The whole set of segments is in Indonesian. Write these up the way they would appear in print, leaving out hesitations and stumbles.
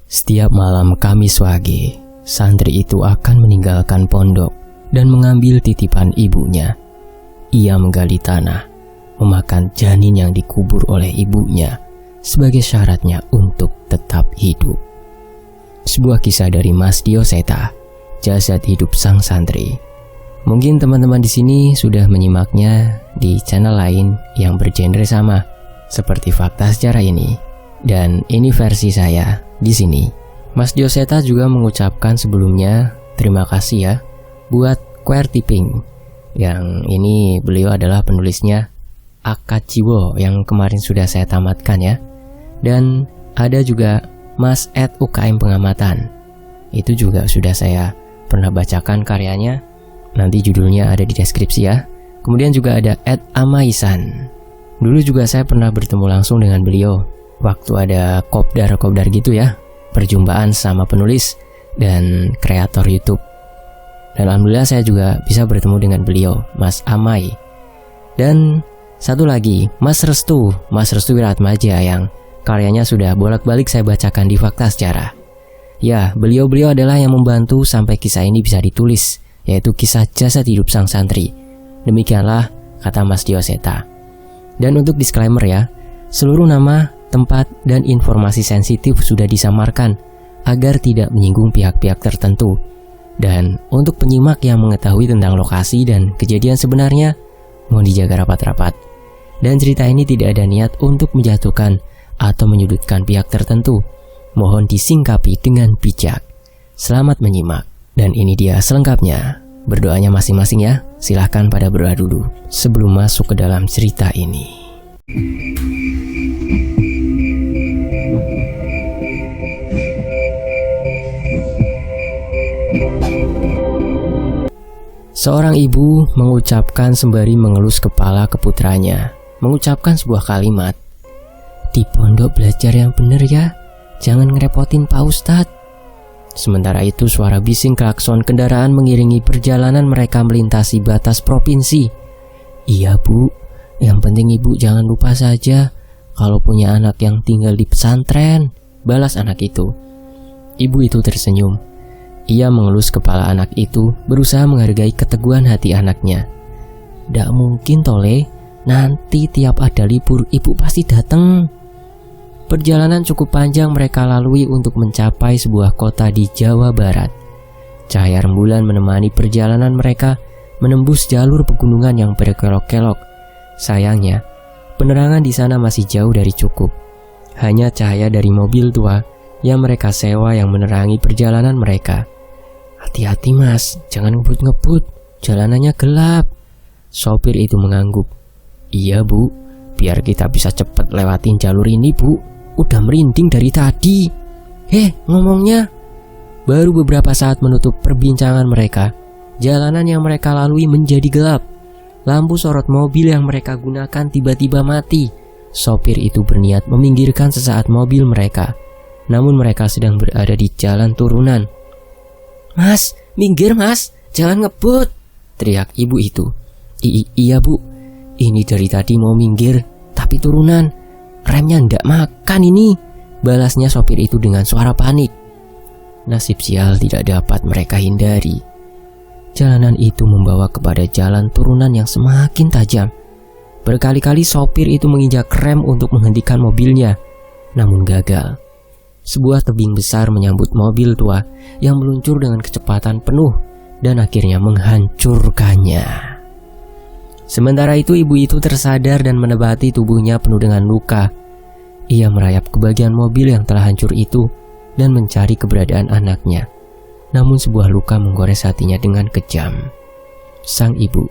Setiap malam Kamis Wage, santri itu akan meninggalkan pondok dan mengambil titipan ibunya. Ia menggali tanah, memakan janin yang dikubur oleh ibunya sebagai syaratnya untuk tetap hidup. Sebuah kisah dari Mas Dioseta, jasad hidup sang santri. Mungkin teman-teman di sini sudah menyimaknya di channel lain yang bergenre sama seperti Fakta Sejarah ini. Dan ini versi saya di sini. Mas Dioseta juga mengucapkan sebelumnya terima kasih ya buat Queer Tipping. Yang ini beliau adalah penulisnya Akajiwo yang kemarin sudah saya tamatkan ya. Dan ada juga Mas Ed UKM Pengamatan. Itu juga sudah saya pernah bacakan karyanya. Nanti judulnya ada di deskripsi ya. Kemudian juga ada Ed Amaisan. Dulu juga saya pernah bertemu langsung dengan beliau waktu ada kopdar gitu ya, perjumpaan sama penulis dan kreator YouTube. Dan alhamdulillah saya juga bisa bertemu dengan beliau, Mas Amai. Dan satu lagi, Mas Restu Wiratmaja yang karyanya sudah bolak-balik saya bacakan di Fakta Sejarah. Ya, beliau adalah yang membantu sampai kisah ini bisa ditulis, yaitu kisah jasad hidup sang santri. Demikianlah kata Mas Dioseta. Dan untuk disclaimer ya, seluruh nama, tempat, dan informasi sensitif sudah disamarkan agar tidak menyinggung pihak-pihak tertentu. Dan untuk penyimak yang mengetahui tentang lokasi dan kejadian sebenarnya, mohon dijaga rapat-rapat. Dan cerita ini tidak ada niat untuk menjatuhkan atau menyudutkan pihak tertentu. Mohon disingkapi dengan bijak. Selamat menyimak. Dan ini dia selengkapnya. Berdoanya masing-masing ya. Silahkan pada berdoa dulu sebelum masuk ke dalam cerita ini. Seorang ibu mengucapkan sembari mengelus kepala ke putranya, mengucapkan sebuah kalimat. Di pondok belajar yang bener ya, jangan ngerepotin Pak Ustadz. Sementara itu suara bising klakson kendaraan mengiringi perjalanan mereka melintasi batas provinsi. Iya bu, yang penting ibu jangan lupa saja kalau punya anak yang tinggal di pesantren, balas anak itu. Ibu itu tersenyum. Ia mengelus kepala anak itu, berusaha menghargai keteguhan hati anaknya. Nggak mungkin tole, nanti tiap ada libur ibu pasti datang. Perjalanan cukup panjang mereka lalui untuk mencapai sebuah kota di Jawa Barat. Cahaya rembulan menemani perjalanan mereka menembus jalur pegunungan yang berkelok-kelok. Sayangnya, penerangan di sana masih jauh dari cukup. Hanya cahaya dari mobil tua yang mereka sewa yang menerangi perjalanan mereka. Hati-hati mas, jangan ngebut-ngebut, jalanannya gelap. Sopir itu mengangguk. Iya bu, biar kita bisa cepat lewatin jalur ini bu. Udah merinding dari tadi. Ngomongnya. Baru beberapa saat menutup perbincangan mereka, jalanan yang mereka lalui menjadi gelap. Lampu sorot mobil yang mereka gunakan tiba-tiba mati. Sopir itu berniat meminggirkan sesaat mobil mereka. Namun mereka sedang berada di jalan turunan. Mas, minggir mas, jangan ngebut, teriak ibu itu. Iya bu, ini dari tadi mau minggir, tapi turunan, remnya ndak makan ini, balasnya sopir itu dengan suara panik. Nasib sial tidak dapat mereka hindari. Jalanan itu membawa kepada jalan turunan yang semakin tajam. Berkali-kali sopir itu menginjak rem untuk menghentikan mobilnya, namun gagal. Sebuah tebing besar menyambut mobil tua yang meluncur dengan kecepatan penuh dan akhirnya menghancurkannya. Sementara itu ibu itu tersadar dan menebati tubuhnya penuh dengan luka. Ia merayap ke bagian mobil yang telah hancur itu dan mencari keberadaan anaknya. Namun sebuah luka menggores hatinya dengan kejam. Sang ibu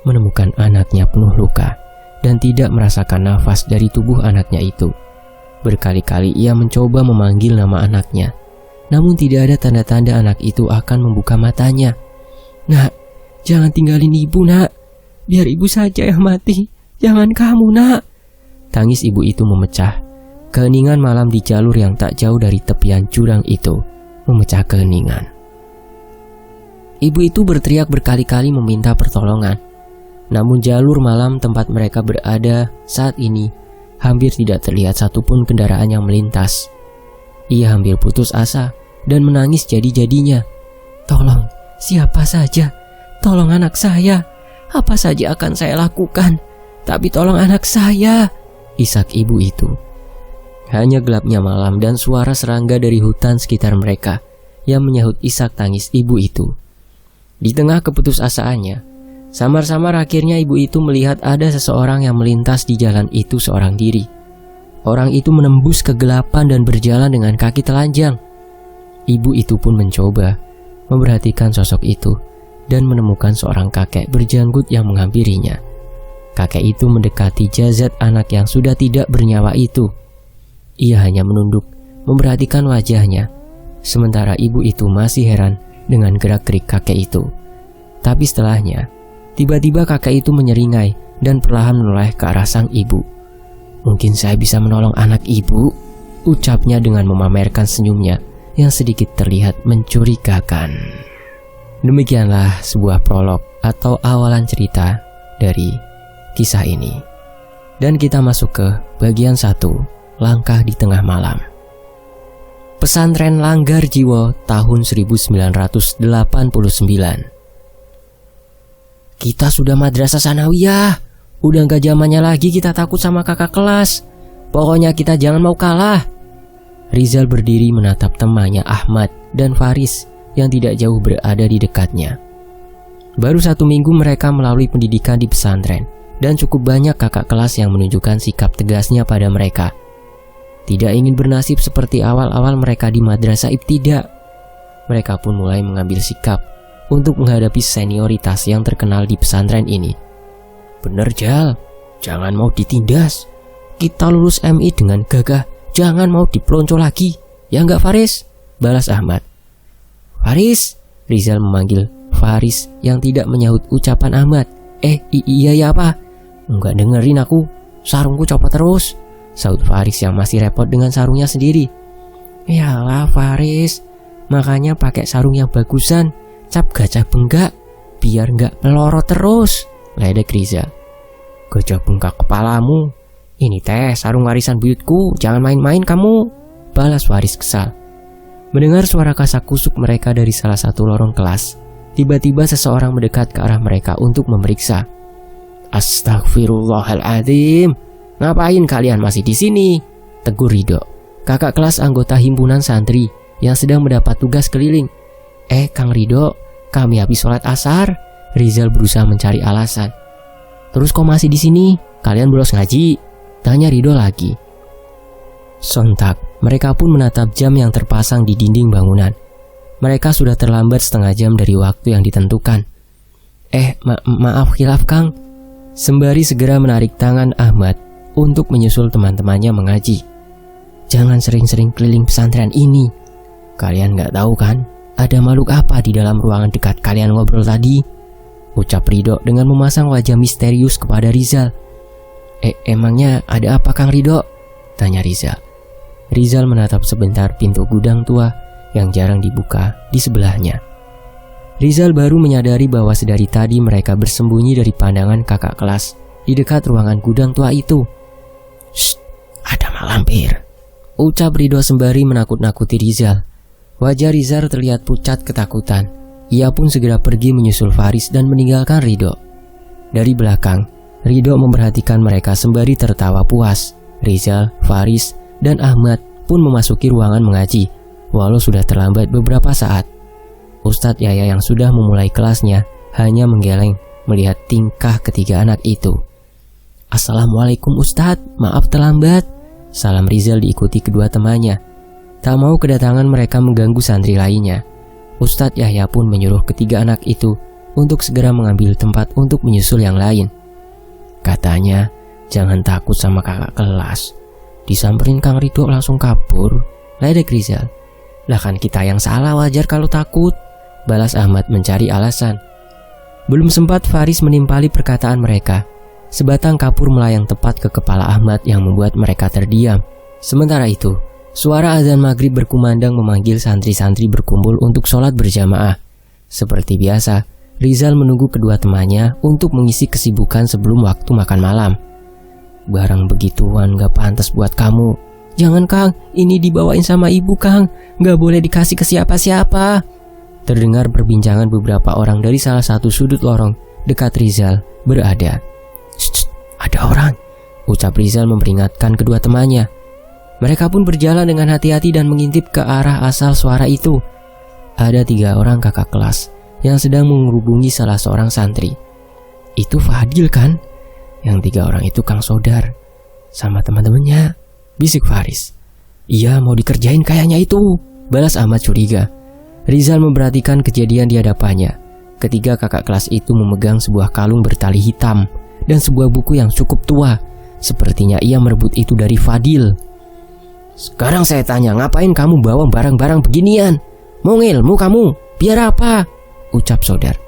menemukan anaknya penuh luka dan tidak merasakan nafas dari tubuh anaknya itu. Berkali-kali ia mencoba memanggil nama anaknya, namun tidak ada tanda-tanda anak itu akan membuka matanya. Nak, jangan tinggalin ibu nak, biar ibu saja yang mati, jangan kamu nak. Tangis ibu itu memecah. Keheningan malam di jalur yang tak jauh dari tepian jurang itu memecah keheningan. Ibu itu berteriak berkali-kali meminta pertolongan. Namun jalur malam tempat mereka berada saat ini hampir tidak terlihat satupun kendaraan yang melintas. Ia hampir putus asa dan menangis jadi-jadinya. "Tolong, siapa saja, tolong anak saya. Apa saja akan saya lakukan, tapi tolong anak saya," isak ibu itu. Hanya gelapnya malam dan suara serangga dari hutan sekitar mereka yang menyahut isak tangis ibu itu. Di tengah keputusasaannya, samar-samar akhirnya ibu itu melihat ada seseorang yang melintas di jalan itu seorang diri. Orang itu menembus kegelapan dan berjalan dengan kaki telanjang. Ibu itu pun mencoba memperhatikan sosok itu dan menemukan seorang kakek berjanggut yang menghampirinya. Kakek itu mendekati jasad anak yang sudah tidak bernyawa itu. Ia hanya menunduk memperhatikan wajahnya, sementara ibu itu masih heran dengan gerak-gerik kakek itu. Tapi setelahnya, tiba-tiba kakek itu menyeringai dan perlahan menoleh ke arah sang ibu. "Mungkin saya bisa menolong anak ibu," ucapnya dengan memamerkan senyumnya yang sedikit terlihat mencurigakan. Demikianlah sebuah prolog atau awalan cerita dari kisah ini. Dan kita masuk ke bagian 1, Langkah di Tengah Malam. Pesantren Langgar Jiwo tahun 1989. "Kita sudah madrasah sanawiyah. Udah gak zamannya lagi kita takut sama kakak kelas. Pokoknya kita jangan mau kalah." Rizal berdiri menatap temannya Ahmad dan Faris yang tidak jauh berada di dekatnya. Baru 1 minggu mereka melalui pendidikan di pesantren, dan cukup banyak kakak kelas yang menunjukkan sikap tegasnya pada mereka. Tidak ingin bernasib seperti awal-awal mereka di madrasah ibtidah. Mereka pun mulai mengambil sikap untuk menghadapi senioritas yang terkenal di pesantren ini. "Bener Jal, jangan mau ditindas. Kita lulus MI dengan gagah, jangan mau dipelonco lagi. Ya enggak Faris?" balas Ahmad. "Faris," Rizal memanggil Faris yang tidak menyahut ucapan Ahmad. Iya ya apa? Enggak dengerin aku, sarungku copot terus," saut Faris yang masih repot dengan sarungnya sendiri. "Yalah Faris, makanya pakai sarung yang bagusan, cap gajah benggak, biar nggak pelorot terus," ledek Riza. "Gajah bengkak kepalamu, ini teh sarung warisan buyutku, jangan main-main kamu," balas Faris kesal. Mendengar suara kasak-kusuk mereka dari salah satu lorong kelas, tiba-tiba seseorang mendekat ke arah mereka untuk memeriksa. "Astagfirullahaladzim, ngapain kalian masih di sini?" tegur Ridho, kakak kelas anggota himpunan santri yang sedang mendapat tugas keliling. Kang Ridho, kami habis sholat asar," Rizal berusaha mencari alasan. "Terus kok masih di sini? Kalian bolos ngaji?" tanya Ridho lagi. Sontak, mereka pun menatap jam yang terpasang di dinding bangunan. Mereka sudah terlambat setengah jam dari waktu yang ditentukan. Maaf khilaf Kang," sembari segera menarik tangan Ahmad untuk menyusul teman-temannya mengaji. "Jangan sering-sering keliling pesantren ini. Kalian gak tahu kan, ada makhluk apa di dalam ruangan dekat kalian ngobrol tadi?" ucap Ridho dengan memasang wajah misterius kepada Rizal. Emangnya ada apa Kang Ridho?" tanya Rizal. Rizal menatap sebentar pintu gudang tua yang jarang dibuka di sebelahnya. Rizal baru menyadari bahwa sedari tadi mereka bersembunyi dari pandangan kakak kelas di dekat ruangan gudang tua itu. "Shh, ada malampir," ucap Ridho sembari menakut-nakuti Rizal. Wajah Rizal terlihat pucat ketakutan. Ia pun segera pergi menyusul Faris dan meninggalkan Ridho. Dari belakang, Ridho memperhatikan mereka sembari tertawa puas. Rizal, Faris, dan Ahmad pun memasuki ruangan mengaji, walau sudah terlambat beberapa saat. Ustadz Yahya yang sudah memulai kelasnya hanya menggeleng melihat tingkah ketiga anak itu. "Assalamualaikum Ustadz, maaf terlambat," salam Rizal diikuti kedua temannya. Tak mau kedatangan mereka mengganggu santri lainnya, Ustadz Yahya pun menyuruh ketiga anak itu untuk segera mengambil tempat untuk menyusul yang lain. Katanya, jangan takut sama kakak kelas. Disamperin Kang Ridho langsung kabur, ledek Rizal. "Lah kan kita yang salah, wajar kalau takut," balas Ahmad mencari alasan. Belum sempat Faris menimpali perkataan mereka, sebatang kapur melayang tepat ke kepala Ahmad yang membuat mereka terdiam. Sementara itu, suara azan maghrib berkumandang memanggil santri-santri berkumpul untuk sholat berjamaah. Seperti biasa, Rizal menunggu kedua temannya untuk mengisi kesibukan sebelum waktu makan malam. "Barang begituan gak pantas buat kamu. Jangan Kang, ini dibawain sama ibu Kang, gak boleh dikasih ke siapa-siapa. Terdengar perbincangan beberapa orang dari salah satu sudut lorong dekat Rizal berada. Shh, ada orang, ucap Rizal memperingatkan kedua temannya. Mereka pun berjalan dengan hati-hati dan mengintip ke arah asal suara itu. Ada 3 orang kakak kelas yang sedang menghubungi salah seorang santri. Itu Fadil kan? Yang 3 orang itu Kang Sodar sama teman-temannya, bisik Faris. Iya, mau dikerjain kayaknya itu, balas Ahmad curiga. Rizal memperhatikan kejadian di hadapannya. Ketiga kakak kelas itu memegang sebuah kalung bertali hitam dan sebuah buku yang cukup tua. Sepertinya ia merebut itu dari Fadil. Sekarang saya tanya, ngapain kamu bawa barang-barang beginian? Mau ngilmu kamu? Biar apa? Ucap Sodar.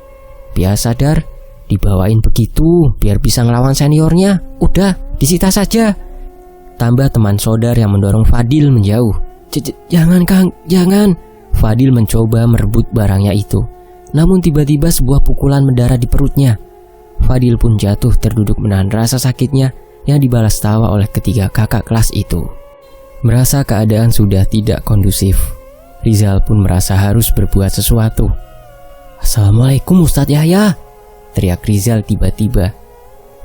Biasa Dar, dibawain begitu biar bisa ngelawan seniornya. Udah, disita saja. Tambah teman Sodar yang mendorong Fadil menjauh. Jangan Kang, jangan. Fadil mencoba merebut barangnya itu. Namun tiba-tiba sebuah pukulan mendarat di perutnya. Fadil pun jatuh terduduk menahan rasa sakitnya yang dibalas tawa oleh ketiga kakak kelas itu. Merasa keadaan sudah tidak kondusif, Rizal pun merasa harus berbuat sesuatu. Assalamualaikum Ustadz Yahya, teriak Rizal tiba-tiba.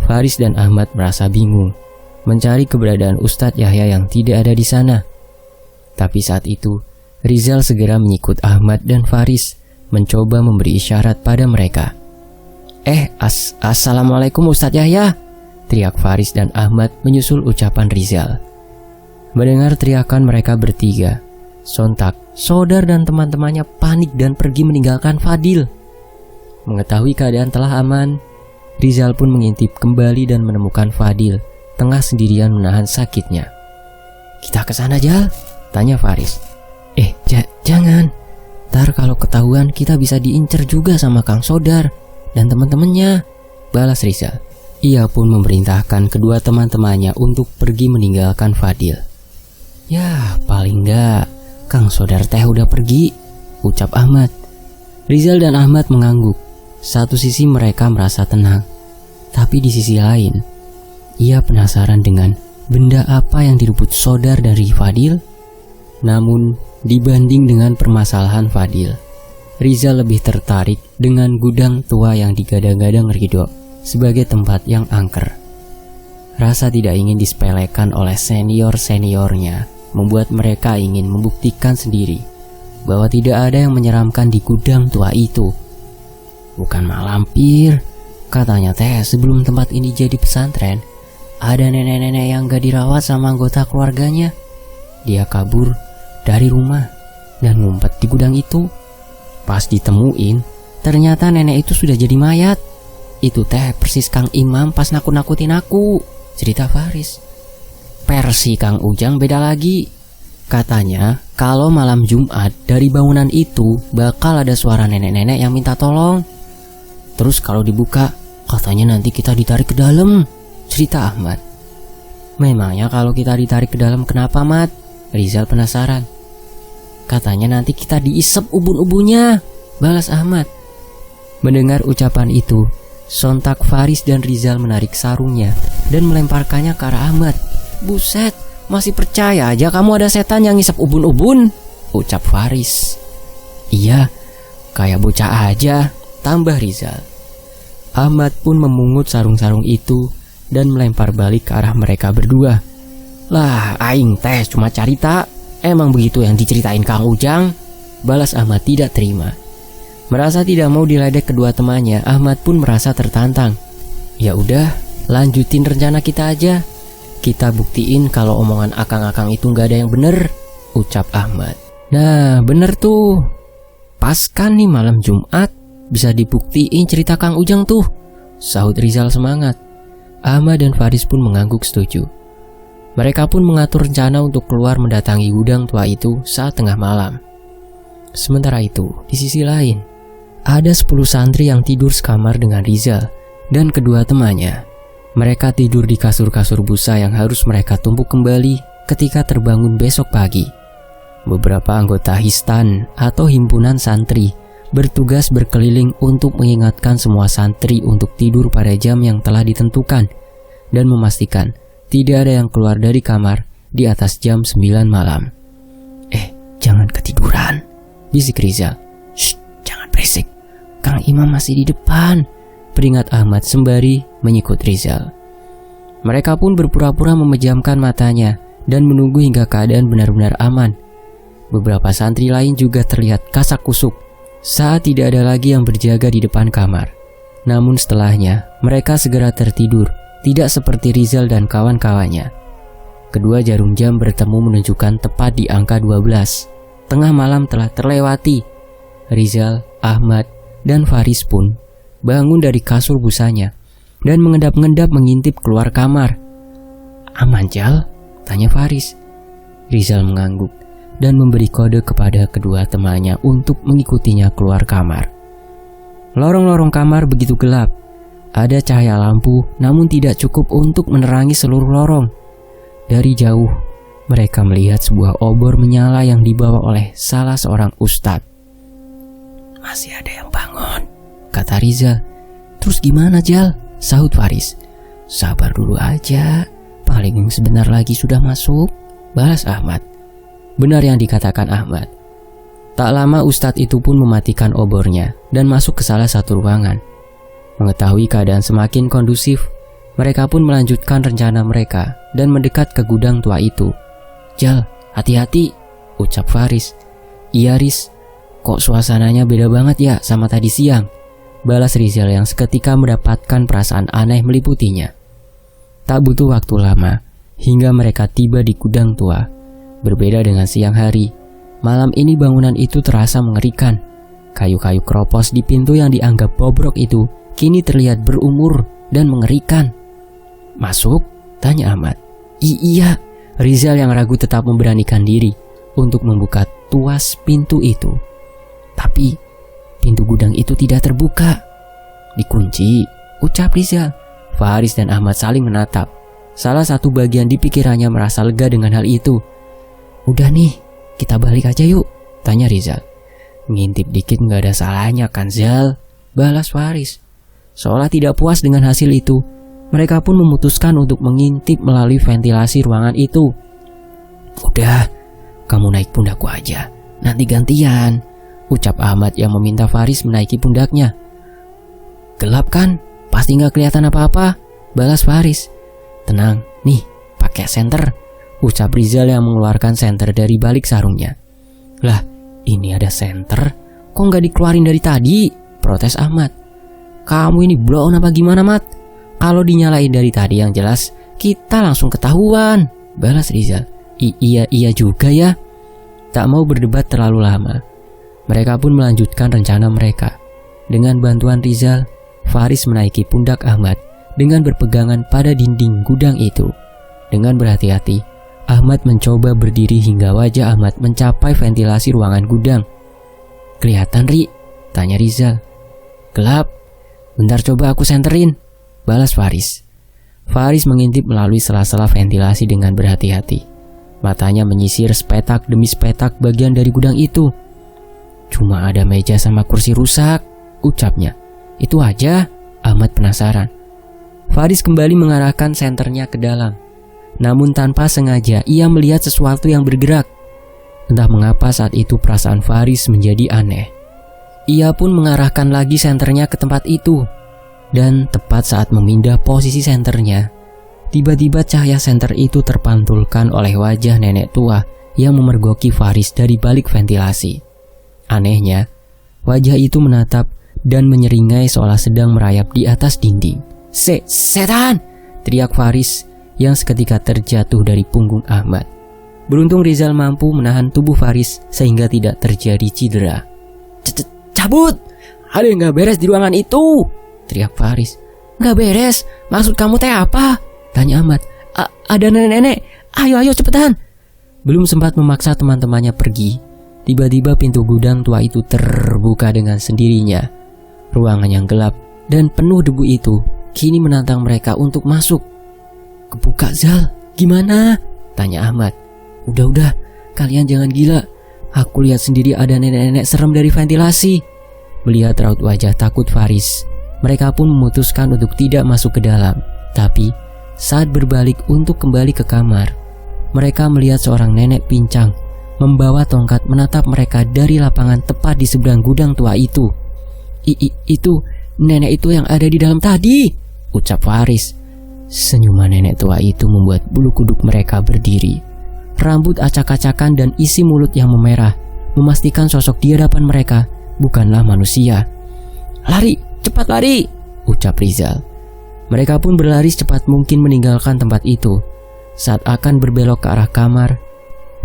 Faris dan Ahmad merasa bingung mencari keberadaan Ustadz Yahya yang tidak ada di sana. Tapi saat itu Rizal segera menyikut Ahmad dan Faris, mencoba memberi isyarat pada mereka. Assalamualaikum Ustadz Yahya, teriak Faris dan Ahmad menyusul ucapan Rizal. Mendengar teriakan mereka bertiga, sontak Sodar dan teman-temannya panik dan pergi meninggalkan Fadil. Mengetahui keadaan telah aman, Rizal pun mengintip kembali dan menemukan Fadil tengah sendirian menahan sakitnya. Kita ke sana Jal, tanya Faris. Jangan. Ntar kalau ketahuan kita bisa diincer juga sama Kang Sodar dan teman-temannya, balas Rizal. Ia pun memerintahkan kedua teman-temannya untuk pergi meninggalkan Fadil. Ya, paling enggak Kang Sodar teh udah pergi, ucap Ahmad. Rizal dan Ahmad mengangguk. Satu sisi mereka merasa tenang, tapi di sisi lain ia penasaran dengan benda apa yang direbut Sodar dari Fadil. Namun dibanding dengan permasalahan Fadil, Rizal lebih tertarik dengan gudang tua yang digadang-gadang Ridho sebagai tempat yang angker. Rasa tidak ingin disepelekan oleh senior-seniornya membuat mereka ingin membuktikan sendiri bahwa tidak ada yang menyeramkan di gudang tua itu. Bukan mak lampir, katanya teh sebelum tempat ini jadi pesantren, ada nenek-nenek yang gak dirawat sama anggota keluarganya. Dia kabur dari rumah dan ngumpet di gudang itu. Pas ditemuin, ternyata nenek itu sudah jadi mayat. Itu teh persis Kang Imam pas nakut-nakutin aku, cerita Faris. Versi Kang Ujang beda lagi. Katanya kalau malam Jumat dari bangunan itu bakal ada suara nenek-nenek yang minta tolong. Terus kalau dibuka, katanya nanti kita ditarik ke dalam, cerita Ahmad. Memangnya kalau kita ditarik ke dalam kenapa, Mat? Rizal penasaran. Katanya nanti kita diisep ubun-ubunnya, balas Ahmad. Mendengar ucapan itu, sontak Faris dan Rizal menarik sarungnya dan melemparkannya ke arah Ahmad. Buset, masih percaya aja kamu ada setan yang ngisep ubun-ubun, ucap Faris. Iya, kayak bocah aja, tambah Rizal. Ahmad pun memungut sarung-sarung itu dan melempar balik ke arah mereka berdua. Lah, aing teh cuma carita, emang begitu yang diceritain Kang Ujang, balas Ahmad tidak terima. Merasa tidak mau diledek kedua temannya, Ahmad pun merasa tertantang. Ya udah, lanjutin rencana kita aja. Kita buktiin kalau omongan akang-akang itu gak ada yang bener, ucap Ahmad. Nah, bener tuh. Pas kan nih malam Jumat, bisa dibuktiin cerita Kang Ujang tuh, sahut Rizal semangat. Ahmad dan Faris pun mengangguk setuju. Mereka pun mengatur rencana untuk keluar mendatangi gudang tua itu saat tengah malam. Sementara itu, di sisi lain, ada 10 santri yang tidur sekamar dengan Rizal dan kedua temannya. Mereka tidur di kasur-kasur busa yang harus mereka tumpuk kembali ketika terbangun besok pagi. Beberapa anggota histan atau himpunan santri bertugas berkeliling untuk mengingatkan semua santri untuk tidur pada jam yang telah ditentukan dan memastikan tidak ada yang keluar dari kamar di atas jam 9 malam. Jangan ketiduran, bisik Rizal. Shh, jangan berisik. Kang Imam masih di depan, peringat Ahmad sembari menyikut Rizal. Mereka pun berpura-pura memejamkan matanya dan menunggu hingga keadaan benar-benar aman. Beberapa santri lain juga terlihat kasak-kusuk saat tidak ada lagi yang berjaga di depan kamar. Namun setelahnya, mereka segera tertidur, tidak seperti Rizal dan kawan-kawannya. Kedua jarum jam bertemu menunjukkan tepat di angka 12. Tengah malam telah terlewati. Rizal, Ahmad, dan Faris pun bangun dari kasur busanya dan mengendap-endap mengintip keluar kamar. "Aman, Jal?" tanya Faris. Rizal mengangguk dan memberi kode kepada kedua temannya untuk mengikutinya keluar kamar. Lorong-lorong kamar begitu gelap. Ada cahaya lampu, namun tidak cukup untuk menerangi seluruh lorong. Dari jauh, mereka melihat sebuah obor menyala yang dibawa oleh salah seorang ustadz. "Masih ada yang bangun," kata Rizal. "Terus gimana, Jal?" sahut Faris. "Sabar dulu aja, paling sebentar lagi sudah masuk," balas Ahmad. Benar yang dikatakan Ahmad. Tak lama ustadz itu pun mematikan obornya dan masuk ke salah satu ruangan. Mengetahui keadaan semakin kondusif, mereka pun melanjutkan rencana mereka dan mendekat ke gudang tua itu. "Jal, hati-hati," ucap Faris. "Iya, Riz, kok suasananya beda banget ya sama tadi siang," balas Rizal yang seketika mendapatkan perasaan aneh meliputinya. Tak butuh waktu lama hingga mereka tiba di gudang tua. Berbeda dengan siang hari, malam ini bangunan itu terasa mengerikan. Kayu-kayu keropos di pintu yang dianggap bobrok itu kini terlihat berumur dan mengerikan. "Masuk?" tanya Ahmad. Iya, Rizal yang ragu tetap memberanikan diri untuk membuka tuas pintu itu. Tapi pintu gudang itu tidak terbuka. "Dikunci," ucap Rizal. Faris dan Ahmad saling menatap. Salah satu bagian di pikirannya merasa lega dengan hal itu. "Udah nih, kita balik aja yuk," tanya Rizal. "Ngintip dikit gak ada salahnya kan, Zal?" balas Faris. Seolah tidak puas dengan hasil itu, mereka pun memutuskan untuk mengintip melalui ventilasi ruangan itu. "Udah, kamu naik pundakku aja, nanti gantian," ucap Ahmad yang meminta Faris menaiki pundaknya. "Gelap kan? Pasti gak kelihatan apa-apa," balas Faris. "Tenang, nih, pakai senter," ucap Rizal yang mengeluarkan senter dari balik sarungnya. "Lah, ini ada senter, kok gak dikeluarin dari tadi?" protes Ahmad. "Kamu ini blown apa gimana, Mat? Kalau dinyalain dari tadi yang jelas kita langsung ketahuan," balas Rizal. Iya juga ya." Tak mau berdebat terlalu lama, mereka pun melanjutkan rencana mereka. Dengan bantuan Rizal, Faris menaiki pundak Ahmad dengan berpegangan pada dinding gudang itu. Dengan berhati-hati, Ahmad mencoba berdiri hingga wajah Ahmad mencapai ventilasi ruangan gudang. "Kelihatan, Ri?" tanya Rizal. "Gelap. Bentar coba aku senterin," balas Faris. Faris mengintip melalui sela-sela ventilasi dengan berhati-hati. Matanya menyisir sepetak demi sepetak bagian dari gudang itu. "Cuma ada meja sama kursi rusak," ucapnya. "Itu aja?" Ahmad penasaran. Faris kembali mengarahkan senternya ke dalam. Namun tanpa sengaja ia melihat sesuatu yang bergerak. Entah mengapa saat itu perasaan Faris menjadi aneh. Ia pun mengarahkan lagi senternya ke tempat itu. Dan tepat saat memindah posisi senternya, tiba-tiba cahaya senter itu terpantulkan oleh wajah nenek tua yang memergoki Faris dari balik ventilasi. Anehnya, wajah itu menatap dan menyeringai seolah sedang merayap di atas dinding. Setan!" teriak Faris yang seketika terjatuh dari punggung Ahmad. Beruntung Rizal mampu menahan tubuh Faris sehingga tidak terjadi cedera. "Cabut! Ada yang gak beres di ruangan itu!" teriak Faris. "Gak beres? Maksud kamu teh apa?" tanya Ahmad. Ada nenek-nenek, ayo cepetan." Belum sempat memaksa teman-temannya pergi, tiba-tiba pintu gudang tua itu terbuka dengan sendirinya. Ruangan yang gelap dan penuh debu itu kini menantang mereka untuk masuk. "Kebuka, Zal, gimana?" tanya Ahmad. Udah, kalian jangan gila. Aku lihat sendiri ada nenek-nenek serem dari ventilasi." Melihat raut wajah takut Faris, mereka pun memutuskan untuk tidak masuk ke dalam. Tapi saat berbalik untuk kembali ke kamar, mereka melihat seorang nenek pincang membawa tongkat menatap mereka dari lapangan tepat di seberang gudang tua itu. Itu nenek itu yang ada di dalam tadi, ucap Faris. Senyuman nenek tua itu membuat bulu kuduk mereka berdiri. Rambut acak-acakan dan isi mulut yang memerah memastikan sosok di hadapan mereka bukanlah manusia. "Lari, cepat lari!" ucap Rizal. Mereka pun berlari secepat mungkin meninggalkan tempat itu. Saat akan berbelok ke arah kamar,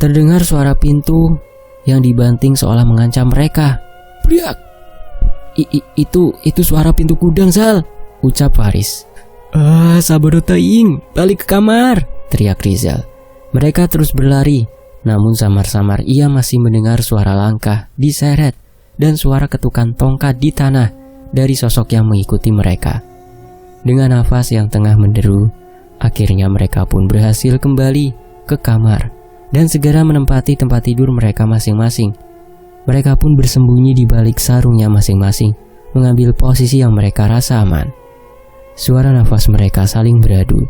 terdengar suara pintu yang dibanting seolah mengancam mereka. "Beriak! Itu suara pintu gudang, Zal," ucap Faris. Sabar teing, balik ke kamar," teriak Rizal. Mereka terus berlari, namun samar-samar ia masih mendengar suara langkah diseret dan suara ketukan tongkat di tanah dari sosok yang mengikuti mereka. Dengan nafas yang tengah menderu, akhirnya mereka pun berhasil kembali ke kamar dan segera menempati tempat tidur mereka masing-masing. Mereka pun bersembunyi di balik sarungnya masing-masing, mengambil posisi yang mereka rasa aman. Suara nafas mereka saling beradu,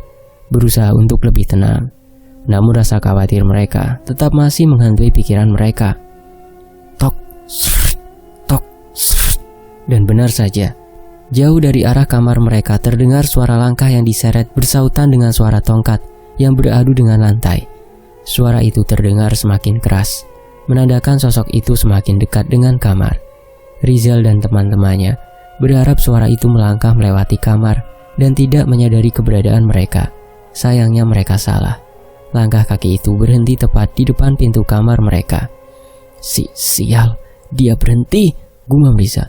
berusaha untuk lebih tenang. Namun rasa khawatir mereka tetap masih menghantui pikiran mereka. Tok, srrt, tok, srrt. Dan benar saja, jauh dari arah kamar mereka terdengar suara langkah yang diseret bersautan dengan suara tongkat yang beradu dengan lantai. Suara itu terdengar semakin keras, menandakan sosok itu semakin dekat dengan kamar. Rizal dan teman-temannya berharap suara itu melangkah melewati kamar dan tidak menyadari keberadaan mereka. Sayangnya mereka salah. Langkah kaki itu berhenti tepat di depan pintu kamar mereka. Sial, dia berhenti, gumam Rizal.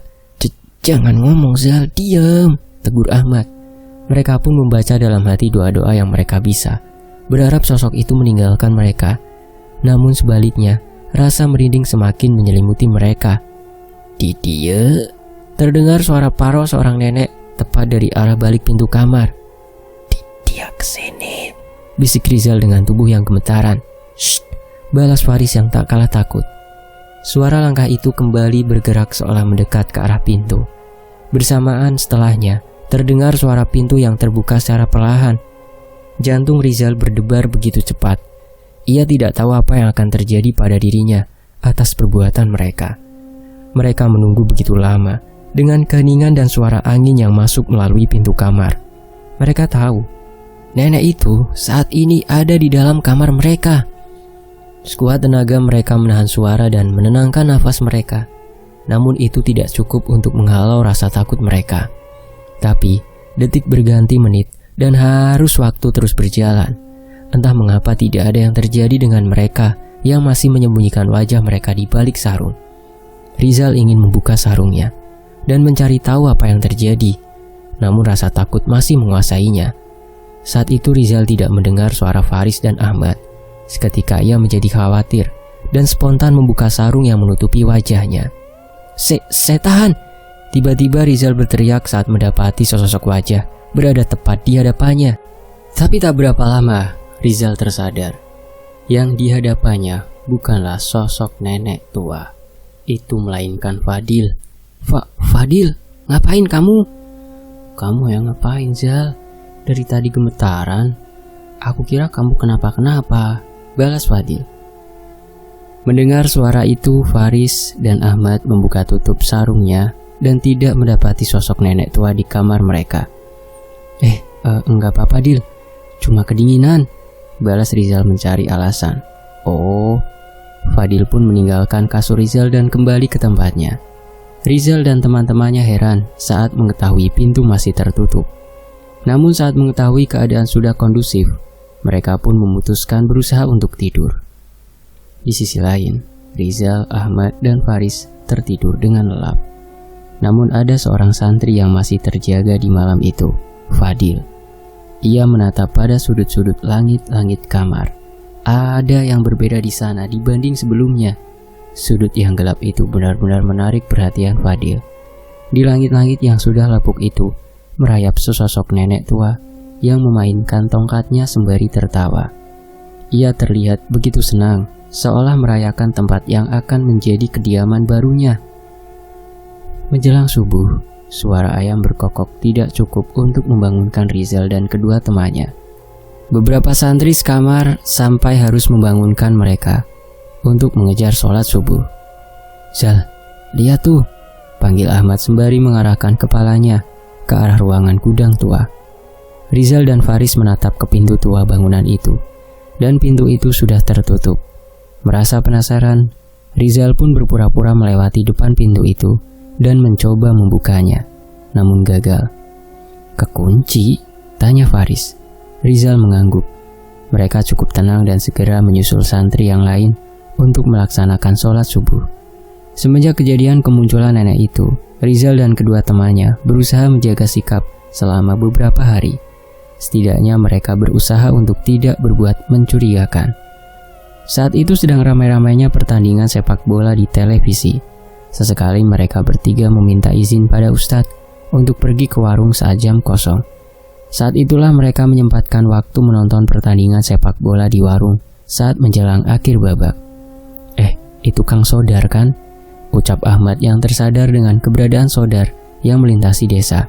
Jangan ngomong Zal, diam, tegur Ahmad. Mereka pun membaca dalam hati doa-doa yang mereka bisa, berharap sosok itu meninggalkan mereka. Namun sebaliknya, rasa merinding semakin menyelimuti mereka. Dia, terdengar suara paro seorang nenek tepat dari arah balik pintu kamar. Dia kesini, bisik Rizal dengan tubuh yang gemetaran. Shh, balas Faris yang tak kalah takut. Suara langkah itu kembali bergerak seolah mendekat ke arah pintu. Bersamaan setelahnya, terdengar suara pintu yang terbuka secara perlahan. Jantung Rizal berdebar begitu cepat. Ia tidak tahu apa yang akan terjadi pada dirinya atas perbuatan mereka. Mereka menunggu begitu lama, dengan keheningan dan suara angin yang masuk melalui pintu kamar. Mereka tahu, nenek itu saat ini ada di dalam kamar mereka. Sekuat tenaga mereka menahan suara dan menenangkan nafas mereka. Namun itu tidak cukup untuk menghalau rasa takut mereka. Tapi, detik berganti menit dan harus waktu terus berjalan. Entah mengapa tidak ada yang terjadi dengan mereka yang masih menyembunyikan wajah mereka di balik sarung. Rizal ingin membuka sarungnya dan mencari tahu apa yang terjadi. Namun rasa takut masih menguasainya. Saat itu Rizal tidak mendengar suara Faris dan Ahmad. Seketika ia menjadi khawatir dan spontan membuka sarung yang menutupi wajahnya. Setan! Tiba-tiba Rizal berteriak saat mendapati sosok wajah berada tepat di hadapannya. Tapi tak berapa lama Rizal tersadar. Yang di hadapannya bukanlah sosok nenek tua. Itu melainkan Fadil. Fadil, ngapain kamu? Kamu yang ngapain, Zal? Dari tadi gemetaran. Aku kira kamu kenapa-kenapa, balas Fadil. Mendengar suara itu, Faris dan Ahmad membuka tutup sarungnya dan tidak mendapati sosok nenek tua di kamar mereka. Enggak apa-apa, Dil. Cuma kedinginan, balas Rizal mencari alasan. Oh, Fadil pun meninggalkan kasur Rizal dan kembali ke tempatnya. Rizal dan teman-temannya heran saat mengetahui pintu masih tertutup. Namun saat mengetahui keadaan sudah kondusif, mereka pun memutuskan berusaha untuk tidur. Di sisi lain, Rizal, Ahmad, dan Faris tertidur dengan lelap. Namun ada seorang santri yang masih terjaga di malam itu, Fadil. Ia menatap pada sudut-sudut langit-langit kamar. Ada yang berbeda di sana dibanding sebelumnya. Sudut yang gelap itu benar-benar menarik perhatian Fadil. Di langit-langit yang sudah lapuk itu, merayap sesosok nenek tua yang memainkan tongkatnya sembari tertawa. Ia terlihat begitu senang, seolah merayakan tempat yang akan menjadi kediaman barunya. Menjelang subuh, suara ayam berkokok tidak cukup untuk membangunkan Rizal dan kedua temannya. Beberapa santri sekamar sampai harus membangunkan mereka untuk mengejar sholat subuh. "Zal, lihat tuh," panggil Ahmad sembari mengarahkan kepalanya ke arah ruangan gudang tua. Rizal dan Faris menatap ke pintu tua bangunan itu, dan pintu itu sudah tertutup. Merasa penasaran, Rizal pun berpura-pura melewati depan pintu itu dan mencoba membukanya, namun gagal. "Kekunci?" tanya Faris. Rizal mengangguk. Mereka cukup tenang dan segera menyusul santri yang lain untuk melaksanakan sholat subuh. Semenjak kejadian kemunculan nenek itu, Rizal dan kedua temannya berusaha menjaga sikap selama beberapa hari. Setidaknya mereka berusaha untuk tidak berbuat mencurigakan. Saat itu sedang ramai-ramainya pertandingan sepak bola di televisi. Sesekali mereka bertiga meminta izin pada Ustadz untuk pergi ke warung saat jam kosong. Saat itulah mereka menyempatkan waktu menonton pertandingan sepak bola di warung saat menjelang akhir babak. Itu Kang Sodar kan?" ucap Ahmad yang tersadar dengan keberadaan Sodar yang melintasi desa.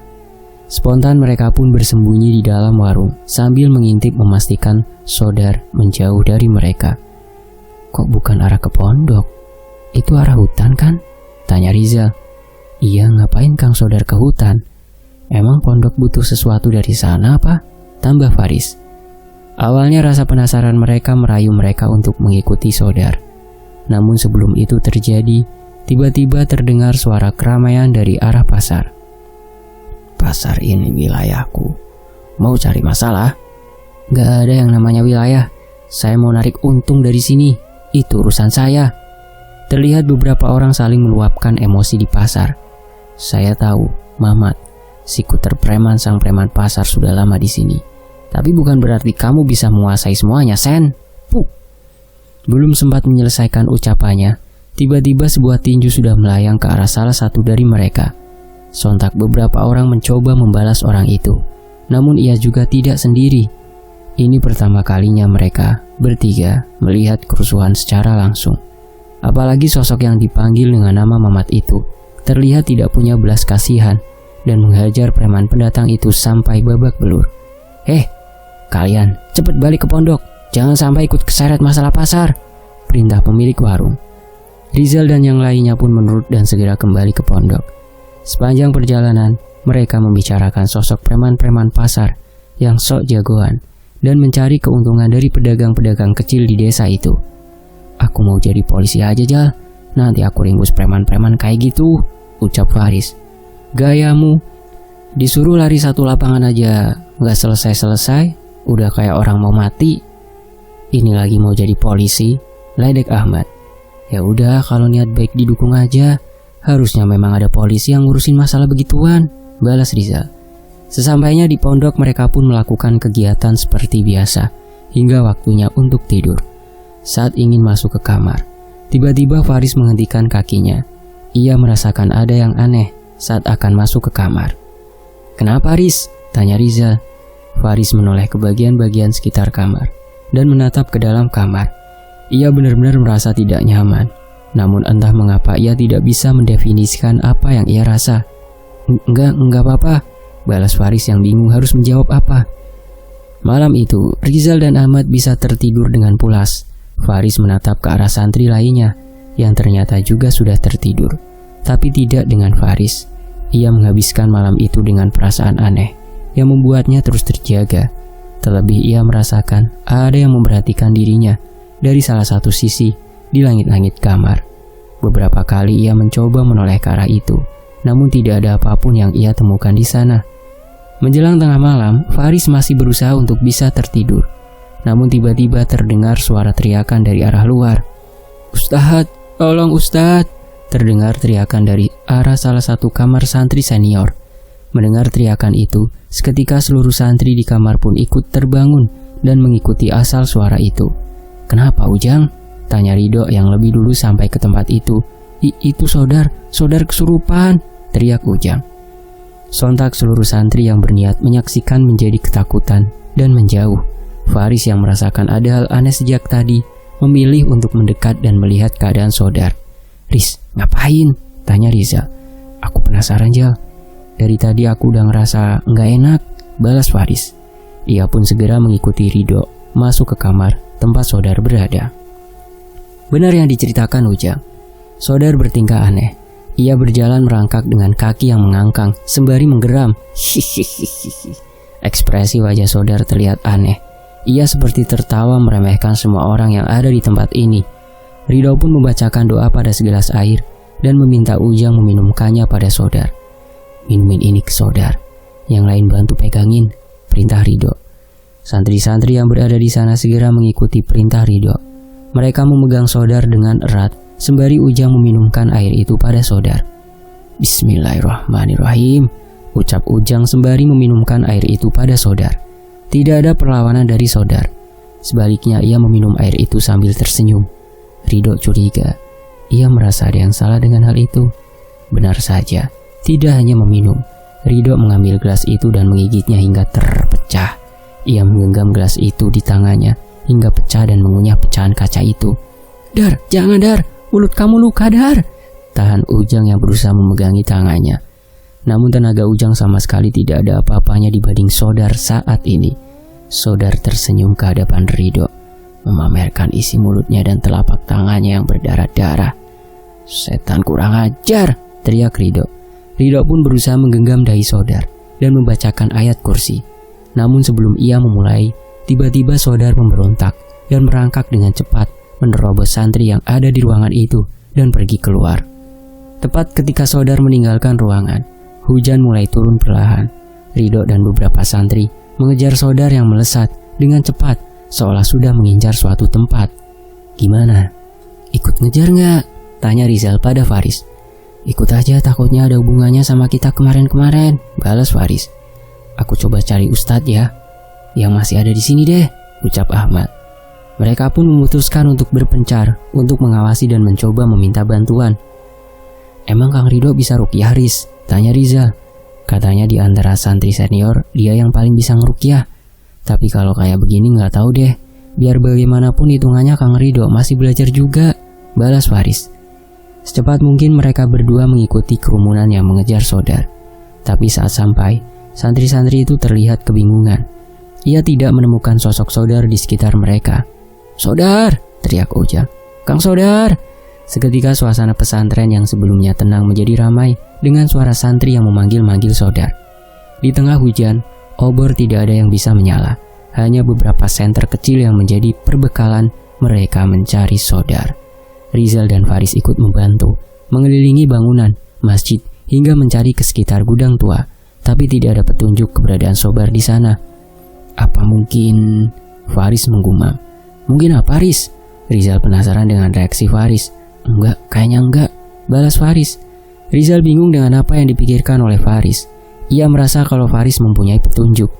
Spontan mereka pun bersembunyi di dalam warung sambil mengintip memastikan Sodar menjauh dari mereka. "Kok bukan arah ke pondok? Itu arah hutan kan?" tanya Rizal. "Iya, ngapain Kang Sodar ke hutan? Emang pondok butuh sesuatu dari sana apa?" tambah Faris. Awalnya rasa penasaran mereka merayu mereka untuk mengikuti Sodar. Namun sebelum itu terjadi, tiba-tiba terdengar suara keramaian dari arah pasar. "Pasar ini wilayahku. Mau cari masalah?" "Gak ada yang namanya wilayah. Saya mau narik untung dari sini. Itu urusan saya." Terlihat beberapa orang saling meluapkan emosi di pasar. "Saya tahu, Mamat, si kuter preman sang preman pasar sudah lama di sini. Tapi bukan berarti kamu bisa menguasai semuanya, Sen." Puh. Belum sempat menyelesaikan ucapannya, tiba-tiba sebuah tinju sudah melayang ke arah salah satu dari mereka. Sontak beberapa orang mencoba membalas orang itu, namun ia juga tidak sendiri. Ini pertama kalinya mereka bertiga melihat kerusuhan secara langsung. Apalagi sosok yang dipanggil dengan nama Mamat itu terlihat tidak punya belas kasihan dan menghajar preman pendatang itu sampai babak belur. Kalian cepet balik ke pondok, jangan sampai ikut keseret masalah pasar," perintah pemilik warung. Rizal dan yang lainnya pun menurut dan segera kembali ke pondok. Sepanjang perjalanan, mereka membicarakan sosok preman-preman pasar yang sok jagoan dan mencari keuntungan dari pedagang-pedagang kecil di desa itu. "Aku mau jadi polisi aja, Jal. Nanti aku ringkus preman-preman kayak gitu," ucap Faris. "Gayamu, disuruh lari satu lapangan aja gak selesai-selesai, udah kayak orang mau mati. Ini lagi mau jadi polisi," ledek Ahmad. "Ya udah, kalau niat baik didukung aja. Harusnya memang ada polisi yang ngurusin masalah begituan," balas Rizal. Sesampainya di pondok, mereka pun melakukan kegiatan seperti biasa hingga waktunya untuk tidur. Saat ingin masuk ke kamar, tiba-tiba Faris menghentikan kakinya. Ia merasakan ada yang aneh saat akan masuk ke kamar. "Kenapa, Riz?" tanya Rizal. Faris menoleh ke bagian-bagian sekitar kamar dan menatap ke dalam kamar. Ia benar-benar merasa tidak nyaman. Namun entah mengapa ia tidak bisa mendefinisikan apa yang ia rasa. Enggak apa-apa," balas Faris yang bingung harus menjawab apa. Malam itu, Rizal dan Ahmad bisa tertidur dengan pulas. Faris menatap ke arah santri lainnya yang ternyata juga sudah tertidur. Tapi tidak dengan Faris. Ia menghabiskan malam itu dengan perasaan aneh yang membuatnya terus terjaga. Terlebih ia merasakan ada yang memperhatikan dirinya dari salah satu sisi di langit-langit kamar. Beberapa kali ia mencoba menoleh ke arah itu, namun tidak ada apapun yang ia temukan di sana. Menjelang tengah malam, Faris masih berusaha untuk bisa tertidur. Namun tiba-tiba terdengar suara teriakan dari arah luar. "Ustadz, tolong Ustadz!" terdengar teriakan dari arah salah satu kamar santri senior. Mendengar teriakan itu, seketika seluruh santri di kamar pun ikut terbangun dan mengikuti asal suara itu. "Kenapa, Ujang?" tanya Ridho yang lebih dulu sampai ke tempat itu. Itu Sodar kesurupan," teriak Ujang. Sontak seluruh santri yang berniat menyaksikan menjadi ketakutan dan menjauh. Faris yang merasakan ada hal aneh sejak tadi memilih untuk mendekat dan melihat keadaan Sodar. "Riz, ngapain?" tanya Rizal. "Aku penasaran, Jal. Dari tadi aku udah ngerasa nggak enak," balas Faris. Ia pun segera mengikuti Ridho masuk ke kamar tempat Sodar berada. Benar yang diceritakan Ujang. Sodar bertingkah aneh. Ia berjalan merangkak dengan kaki yang mengangkang sembari menggeram. Ekspresi wajah Sodar terlihat aneh. Ia seperti tertawa meremehkan semua orang yang ada di tempat ini. Ridho pun membacakan doa pada segelas air dan meminta Ujang meminumkannya pada Sodar. Minumin ini ke Sodar. Yang lain bantu pegangin, perintah Ridho. Santri-santri yang berada di sana segera mengikuti perintah Ridho. Mereka memegang Sodar dengan erat sembari Ujang meminumkan air itu pada Sodar. Bismillahirrahmanirrahim, ucap Ujang sembari meminumkan air itu pada Sodar. Tidak ada perlawanan dari Sodar. Sebaliknya ia meminum air itu sambil tersenyum. Ridho curiga. Ia merasa ada yang salah dengan hal itu. Benar saja, tidak hanya meminum. Ridho mengambil gelas itu dan menggigitnya hingga terpecah. Ia menggenggam gelas itu di tangannya hingga pecah dan mengunyah pecahan kaca itu. Dar, jangan Dar, mulut kamu luka Dar, tahan Ujang yang berusaha memegangi tangannya. Namun tenaga Ujang sama sekali tidak ada apa-apanya dibanding Sodar saat ini. Sodar tersenyum ke hadapan Ridho, memamerkan isi mulutnya dan telapak tangannya yang berdarah-darah. Setan kurang ajar, teriak Ridho. Ridho pun berusaha menggenggam dahi Sodar dan membacakan ayat kursi. Namun sebelum ia memulai, tiba-tiba Sodar memberontak dan merangkak dengan cepat menerobos santri yang ada di ruangan itu dan pergi keluar. Tepat ketika Sodar meninggalkan ruangan, hujan mulai turun perlahan. Ridho dan beberapa santri mengejar Sodar yang melesat dengan cepat seolah sudah mengincar suatu tempat. Gimana? Ikut ngejar nggak? Tanya Rizal pada Faris. Ikut aja, takutnya ada hubungannya sama kita kemarin-kemarin, balas Faris. Aku coba cari Ustadz ya. Yang masih ada di sini deh, ucap Ahmad. Mereka pun memutuskan untuk berpencar, untuk mengawasi dan mencoba meminta bantuan. Emang Kang Ridho bisa ruqyah, Riz? Tanya Rizal. Katanya di antara santri senior, dia yang paling bisa ngeruqyah. Tapi kalau kayak begini nggak tahu deh. Biar bagaimanapun hitungannya Kang Ridho masih belajar juga, balas Faris. Secepat mungkin mereka berdua mengikuti kerumunan yang mengejar Sodar. Tapi saat sampai, santri-santri itu terlihat kebingungan. Ia tidak menemukan sosok Sodar di sekitar mereka. Sodar, teriak Ujang. Kang Sodar. Seketika suasana pesantren yang sebelumnya tenang menjadi ramai dengan suara santri yang memanggil-manggil Sodar. Di tengah hujan, obor tidak ada yang bisa menyala. Hanya beberapa senter kecil yang menjadi perbekalan mereka mencari Sodar. Rizal dan Faris ikut membantu, mengelilingi bangunan, masjid, hingga mencari ke sekitar gudang tua. Tapi tidak ada petunjuk keberadaan Sodar di sana. Apa mungkin... Faris menggumam. Mungkin apa, Riz? Rizal penasaran dengan reaksi Faris. Enggak, kayaknya enggak, balas Faris. Rizal bingung dengan apa yang dipikirkan oleh Faris. Ia merasa kalau Faris mempunyai petunjuk.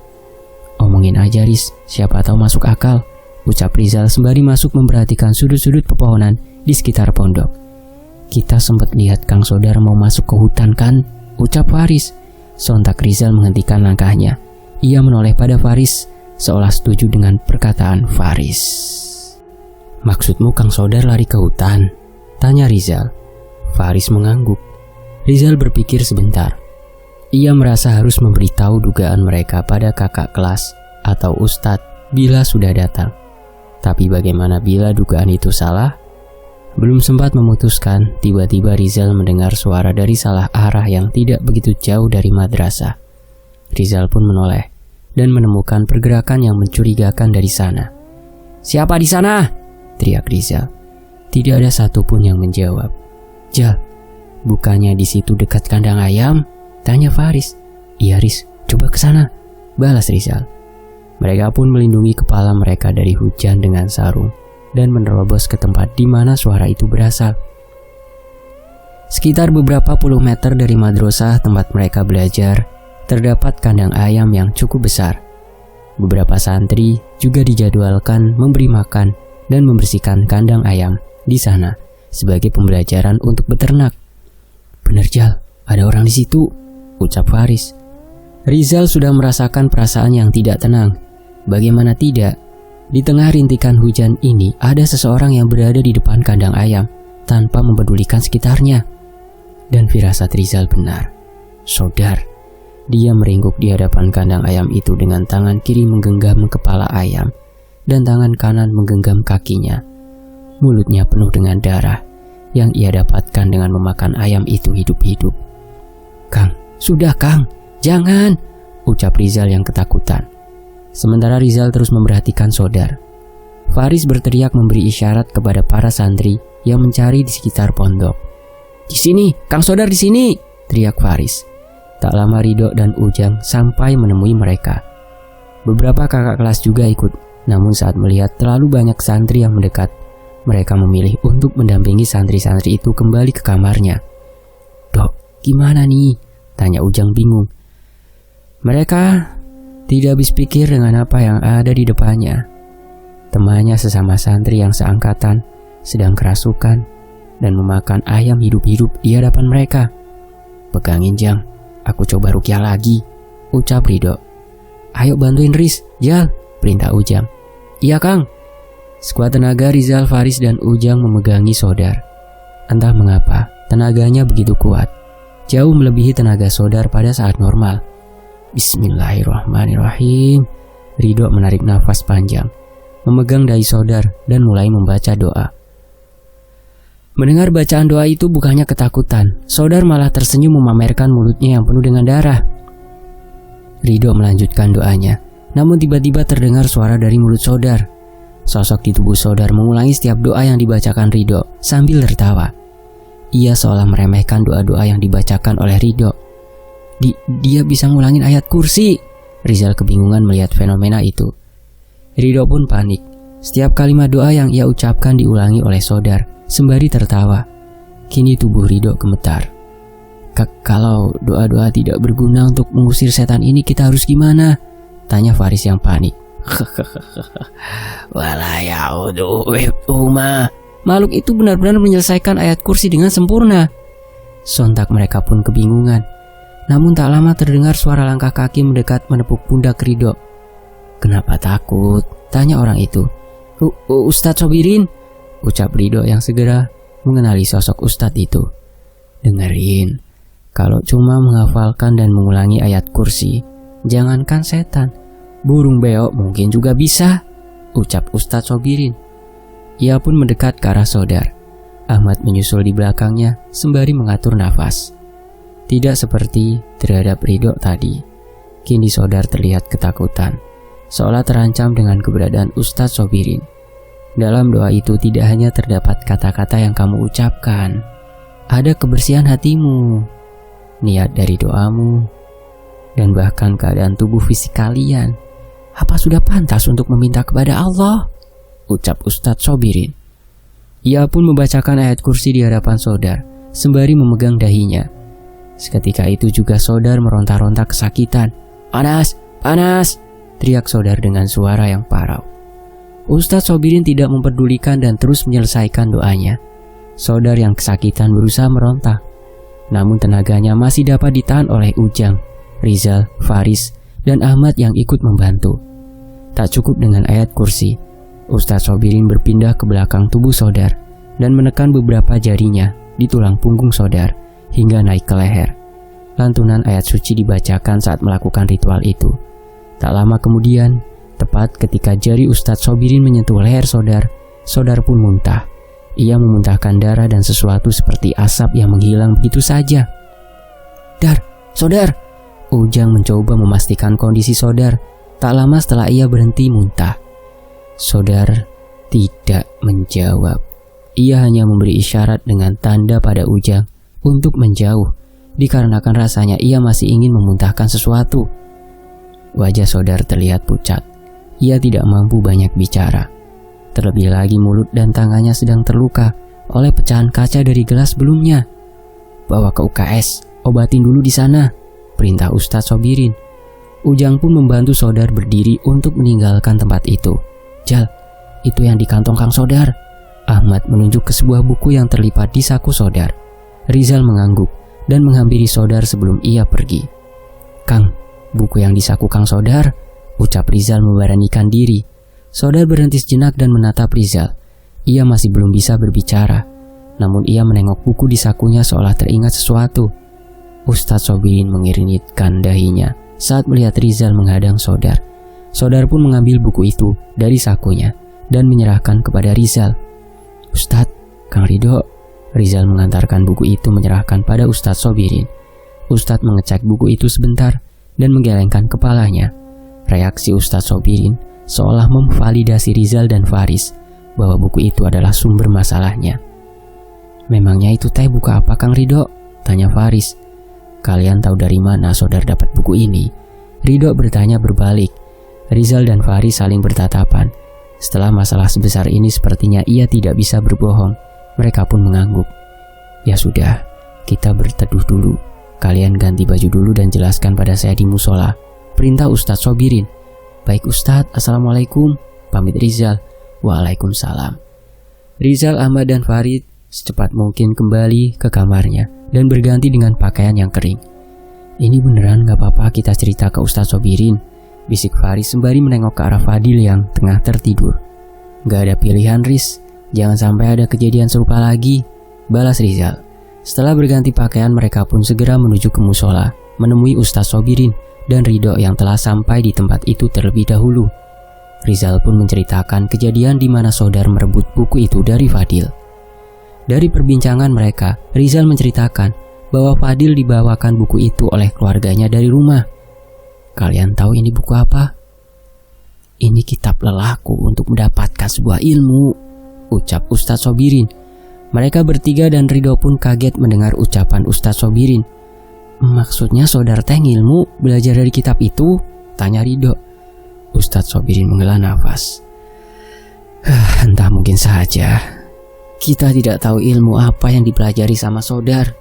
Omongin aja, Riz, siapa tahu masuk akal, ucap Rizal sembari masuk memperhatikan sudut-sudut pepohonan di sekitar pondok. Kita sempat lihat Kang Sodar mau masuk ke hutan kan, ucap Faris. Sontak Rizal menghentikan langkahnya. Ia menoleh pada Faris, seolah setuju dengan perkataan Faris. Maksudmu Kang Sodar lari ke hutan? Tanya Rizal. Faris mengangguk. Rizal berpikir sebentar. Ia merasa harus memberitahu dugaan mereka pada kakak kelas atau ustadz bila sudah datang. Tapi bagaimana bila dugaan itu salah? Belum sempat memutuskan, tiba-tiba Rizal mendengar suara dari salah arah yang tidak begitu jauh dari madrasah. Rizal pun menoleh dan menemukan pergerakan yang mencurigakan dari sana. Siapa di sana? Teriak Rizal. Tidak ada satupun yang menjawab. Jal, bukannya di situ dekat kandang ayam? Tanya Faris. Iya Riz, coba ke sana, balas Rizal. Mereka pun melindungi kepala mereka dari hujan dengan sarung dan menerobos ke tempat di mana suara itu berasal. Sekitar beberapa puluh meter dari madrasah tempat mereka belajar, terdapat kandang ayam yang cukup besar. Beberapa santri juga dijadwalkan memberi makan dan membersihkan kandang ayam di sana sebagai pembelajaran untuk beternak. Bener Jal, ada orang di situ, ucap Faris. Rizal sudah merasakan perasaan yang tidak tenang. Bagaimana tidak? Di tengah rintikan hujan ini ada seseorang yang berada di depan kandang ayam tanpa mempedulikan sekitarnya. Dan firasat Rizal benar. Sodar. Dia meringkuk di hadapan kandang ayam itu dengan tangan kiri menggenggam kepala ayam dan tangan kanan menggenggam kakinya. Mulutnya penuh dengan darah yang ia dapatkan dengan memakan ayam itu hidup-hidup. "Kang, sudah Kang, jangan!" ucap Rizal yang ketakutan. Sementara Rizal terus memperhatikan Sodar. Faris berteriak memberi isyarat kepada para santri yang mencari di sekitar pondok. "Di sini, Kang Sodar di sini!" teriak Faris. Tak lama Ridho dan Ujang sampai menemui mereka. Beberapa kakak kelas juga ikut, namun saat melihat terlalu banyak santri yang mendekat, mereka memilih untuk mendampingi santri-santri itu kembali ke kamarnya. "Dok, gimana nih?" tanya Ujang bingung. Mereka tidak habis pikir dengan apa yang ada di depannya. Temannya sesama santri yang seangkatan sedang kerasukan dan memakan ayam hidup-hidup di hadapan mereka. "Pegangin Jang, aku coba rukyah lagi," ucap Ridho. "Ayo bantuin Riz, Jal," perintah Ujang. "Iya Kang." Sekuat tenaga Rizal, Faris, dan Ujang memegangi Sodar. Entah mengapa, tenaganya begitu kuat, jauh melebihi tenaga Sodar pada saat normal. Bismillahirrahmanirrahim. Ridho menarik nafas panjang, memegang dahi Sodar dan mulai membaca doa. Mendengar bacaan doa itu bukannya ketakutan, Sodar malah tersenyum memamerkan mulutnya yang penuh dengan darah. Ridho melanjutkan doanya, namun tiba-tiba terdengar suara dari mulut Sodar. Sosok di tubuh Sodar mengulangi setiap doa yang dibacakan Ridho sambil tertawa. Ia seolah meremehkan doa-doa yang dibacakan oleh Ridho. Dia bisa ngulangin ayat kursi. Rizal kebingungan melihat fenomena itu. Ridho pun panik. Setiap kalimat doa yang ia ucapkan diulangi oleh Sodar sembari tertawa. Kini tubuh Ridho gemetar. Kalau doa-doa tidak berguna untuk mengusir setan ini, kita harus gimana?" tanya Faris yang panik. Makhluk itu benar-benar menyelesaikan ayat kursi dengan sempurna. Sontak mereka pun kebingungan. Namun tak lama terdengar suara langkah kaki mendekat menepuk pundak Ridho. "Kenapa takut?" tanya orang itu. Ustadz Sobirin," ucap Ridho yang segera mengenali sosok Ustadz itu. "Dengerin, kalau cuma menghafalkan dan mengulangi ayat kursi, jangankan setan, burung beo mungkin juga bisa," ucap Ustadz Sobirin. Ia pun mendekat ke arah Sodar. Ahmad menyusul di belakangnya sembari mengatur nafas. Tidak seperti terhadap Ridho tadi. Kini Sodar terlihat ketakutan, seolah terancam dengan keberadaan Ustadz Sobirin. Dalam doa itu tidak hanya terdapat kata-kata yang kamu ucapkan, ada kebersihan hatimu, niat dari doamu, dan bahkan keadaan tubuh fisik kalian. Apa sudah pantas untuk meminta kepada Allah? Ucap Ustadz Sobirin. Ia pun membacakan ayat kursi di hadapan Sodar sembari memegang dahinya. Seketika itu juga Sodar meronta-ronta kesakitan. "Panas, panas!" teriak Sodar dengan suara yang parau. Ustadz Sobirin tidak memperdulikan dan terus menyelesaikan doanya. Sodar yang kesakitan berusaha meronta, namun tenaganya masih dapat ditahan oleh Ujang, Rizal, Faris, dan Ahmad yang ikut membantu. Tak cukup dengan ayat kursi, Ustadz Sobirin berpindah ke belakang tubuh Sodar dan menekan beberapa jarinya di tulang punggung Sodar hingga naik ke leher. Lantunan ayat suci dibacakan saat melakukan ritual itu. Tak lama kemudian, tepat ketika jari Ustadz Sobirin menyentuh leher Sodar, Sodar pun muntah. Ia memuntahkan darah dan sesuatu seperti asap yang menghilang begitu saja. Sodar! Ujang mencoba memastikan kondisi Sodar. Tak lama setelah ia berhenti muntah, Sodar tidak menjawab. Ia hanya memberi isyarat dengan tanda pada Ujang untuk menjauh, dikarenakan rasanya ia masih ingin memuntahkan sesuatu. Wajah Sodar terlihat pucat. Ia tidak mampu banyak bicara. Terlebih lagi mulut dan tangannya sedang terluka oleh pecahan kaca dari gelas sebelumnya. "Bawa ke UKS, obatin dulu di sana," perintah Ustadz Sobirin. Ujang pun membantu Sodar berdiri untuk meninggalkan tempat itu. "Jal, itu yang di kantong Kang Sodar." Ahmad menunjuk ke sebuah buku yang terlipat di saku Sodar. Rizal mengangguk dan menghampiri Sodar sebelum ia pergi. "Kang, buku yang di saku Kang Sodar," ucap Rizal memberanikan diri. Sodar berhenti sejenak dan menatap Rizal. Ia masih belum bisa berbicara, namun ia menengok buku di sakunya seolah teringat sesuatu. Ustadz Sobirin mengiringkan dahinya saat melihat Rizal menghadang Sodar. Sodar pun mengambil buku itu dari sakunya dan menyerahkan kepada Rizal. Ustadz, Kang Ridho. Rizal mengantarkan buku itu menyerahkan pada Ustadz Sobirin. Ustadz mengecek buku itu sebentar dan menggelengkan kepalanya. Reaksi Ustadz Sobirin seolah memvalidasi Rizal dan Faris bahwa buku itu adalah sumber masalahnya. Memangnya itu teh buku apa Kang Ridho? Tanya Faris. Kalian tahu dari mana Sodar dapat buku ini? Ridho bertanya berbalik. Rizal dan Faris saling bertatapan. Setelah masalah sebesar ini sepertinya ia tidak bisa berbohong. Mereka pun mengangguk. Ya sudah, kita berteduh dulu. Kalian ganti baju dulu dan jelaskan pada saya di musola, perintah Ustadz Sobirin. Baik Ustadz, Assalamualaikum, pamit Rizal. Waalaikumsalam. Rizal, Ahmad dan Farid secepat mungkin kembali ke kamarnya dan berganti dengan pakaian yang kering. Ini beneran gak apa-apa kita cerita ke Ustadz Sobirin, bisik Faris sembari menengok ke arah Fadil yang tengah tertidur. Gak ada pilihan Riz, jangan sampai ada kejadian serupa lagi, balas Rizal. Setelah berganti pakaian, mereka pun segera menuju ke musola, menemui Ustadz Sobirin dan Ridho yang telah sampai di tempat itu terlebih dahulu. Rizal pun menceritakan kejadian di mana Sodar merebut buku itu dari Fadil. Dari perbincangan mereka, Rizal menceritakan bahwa Fadil dibawakan buku itu oleh keluarganya dari rumah. Kalian tahu ini buku apa? Ini kitab lelahku untuk mendapatkan sebuah ilmu, ucap Ustadz Sobirin. Mereka bertiga dan Ridho pun kaget mendengar ucapan Ustadz Sobirin. Maksudnya Sodar teh ngilmu belajar dari kitab itu? Tanya Ridho. Ustadz Sobirin menghela nafas. Entah, mungkin saja. Kita tidak tahu ilmu apa yang dipelajari sama Sodar.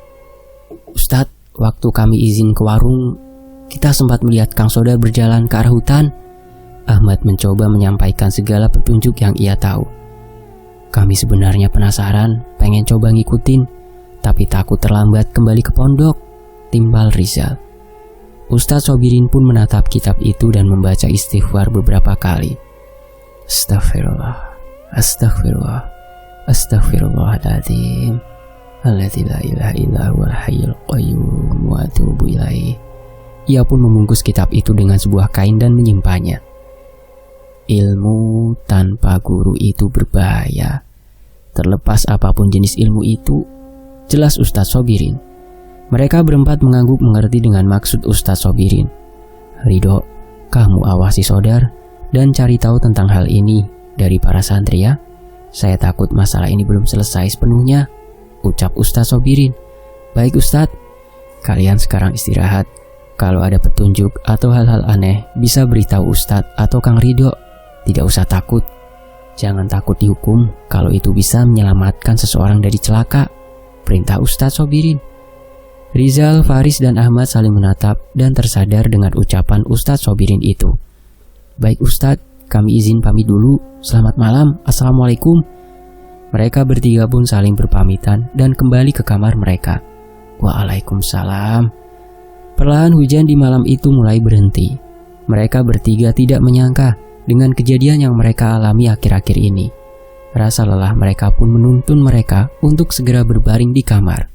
Ustadz, waktu kami izin ke warung, kita sempat melihat Kang Sodar berjalan ke arah hutan. Ahmad mencoba menyampaikan segala petunjuk yang ia tahu. Kami sebenarnya penasaran, pengen coba ngikutin, tapi takut terlambat kembali ke pondok, timbal Rizal. Ustadz Sobirin pun menatap kitab itu dan membaca istighfar beberapa kali. Astagfirullah, astagfirullah, astagfirullahaladzim, alladzi la ilaha illa huwal hayyul qayyum wa atubu ilaih. Ia pun membungkus kitab itu dengan sebuah kain dan menyimpannya. Ilmu tanpa guru itu berbahaya, terlepas apapun jenis ilmu itu, jelas Ustadz Sobirin. Mereka berempat mengangguk mengerti dengan maksud Ustadz Sobirin. Ridho, kamu awasi Sodar dan cari tahu tentang hal ini dari para santri ya. Saya takut masalah ini belum selesai sepenuhnya, ucap Ustadz Sobirin. Baik Ustadz, kalian sekarang istirahat. Kalau ada petunjuk atau hal-hal aneh, bisa beritahu Ustadz atau Kang Ridho. Tidak usah takut. Jangan takut dihukum kalau itu bisa menyelamatkan seseorang dari celaka, perintah Ustadz Sobirin. Rizal, Faris, dan Ahmad saling menatap dan tersadar dengan ucapan Ustadz Sobirin itu. Baik Ustadz, kami izin pamit dulu. Selamat malam, Assalamualaikum. Mereka bertiga pun saling berpamitan dan kembali ke kamar mereka. Waalaikumsalam. Perlahan hujan di malam itu mulai berhenti. Mereka bertiga tidak menyangka dengan kejadian yang mereka alami akhir-akhir ini. Rasa lelah mereka pun menuntun mereka untuk segera berbaring di kamar.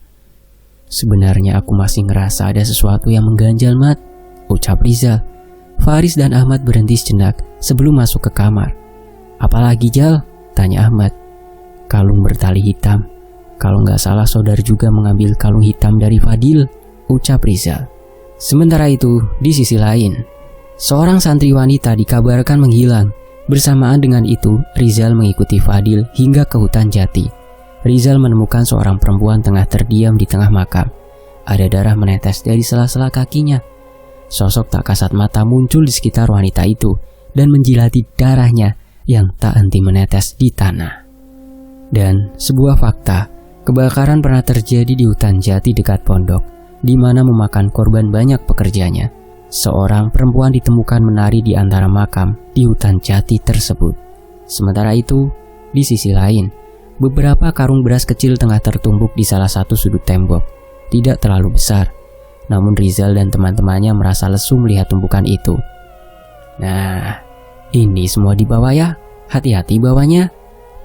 Sebenarnya aku masih ngerasa ada sesuatu yang mengganjal, Mat, ucap Rizal. Faris dan Ahmad berhenti sejenak sebelum masuk ke kamar. Apalagi Jal? Tanya Ahmad. Kalung bertali hitam. Kalau nggak salah Sodar juga mengambil kalung hitam dari Fadil, ucap Rizal. Sementara itu, di sisi lain, seorang santri wanita dikabarkan menghilang. Bersamaan dengan itu, Rizal mengikuti Fadil hingga ke hutan jati. Rizal menemukan seorang perempuan tengah terdiam di tengah makam. Ada darah menetes dari sela-sela kakinya. Sosok tak kasat mata muncul di sekitar wanita itu dan menjilati darahnya yang tak henti menetes di tanah. Dan sebuah fakta, kebakaran pernah terjadi di hutan jati dekat pondok, di mana memakan korban banyak pekerjanya. Seorang perempuan ditemukan menari di antara makam di hutan jati tersebut. Sementara itu, di sisi lain, beberapa karung beras kecil tengah tertumbuk di salah satu sudut tembok. Tidak terlalu besar, namun Rizal dan teman-temannya merasa lesu melihat tumpukan itu. Nah, ini semua dibawa ya, hati-hati bawanya,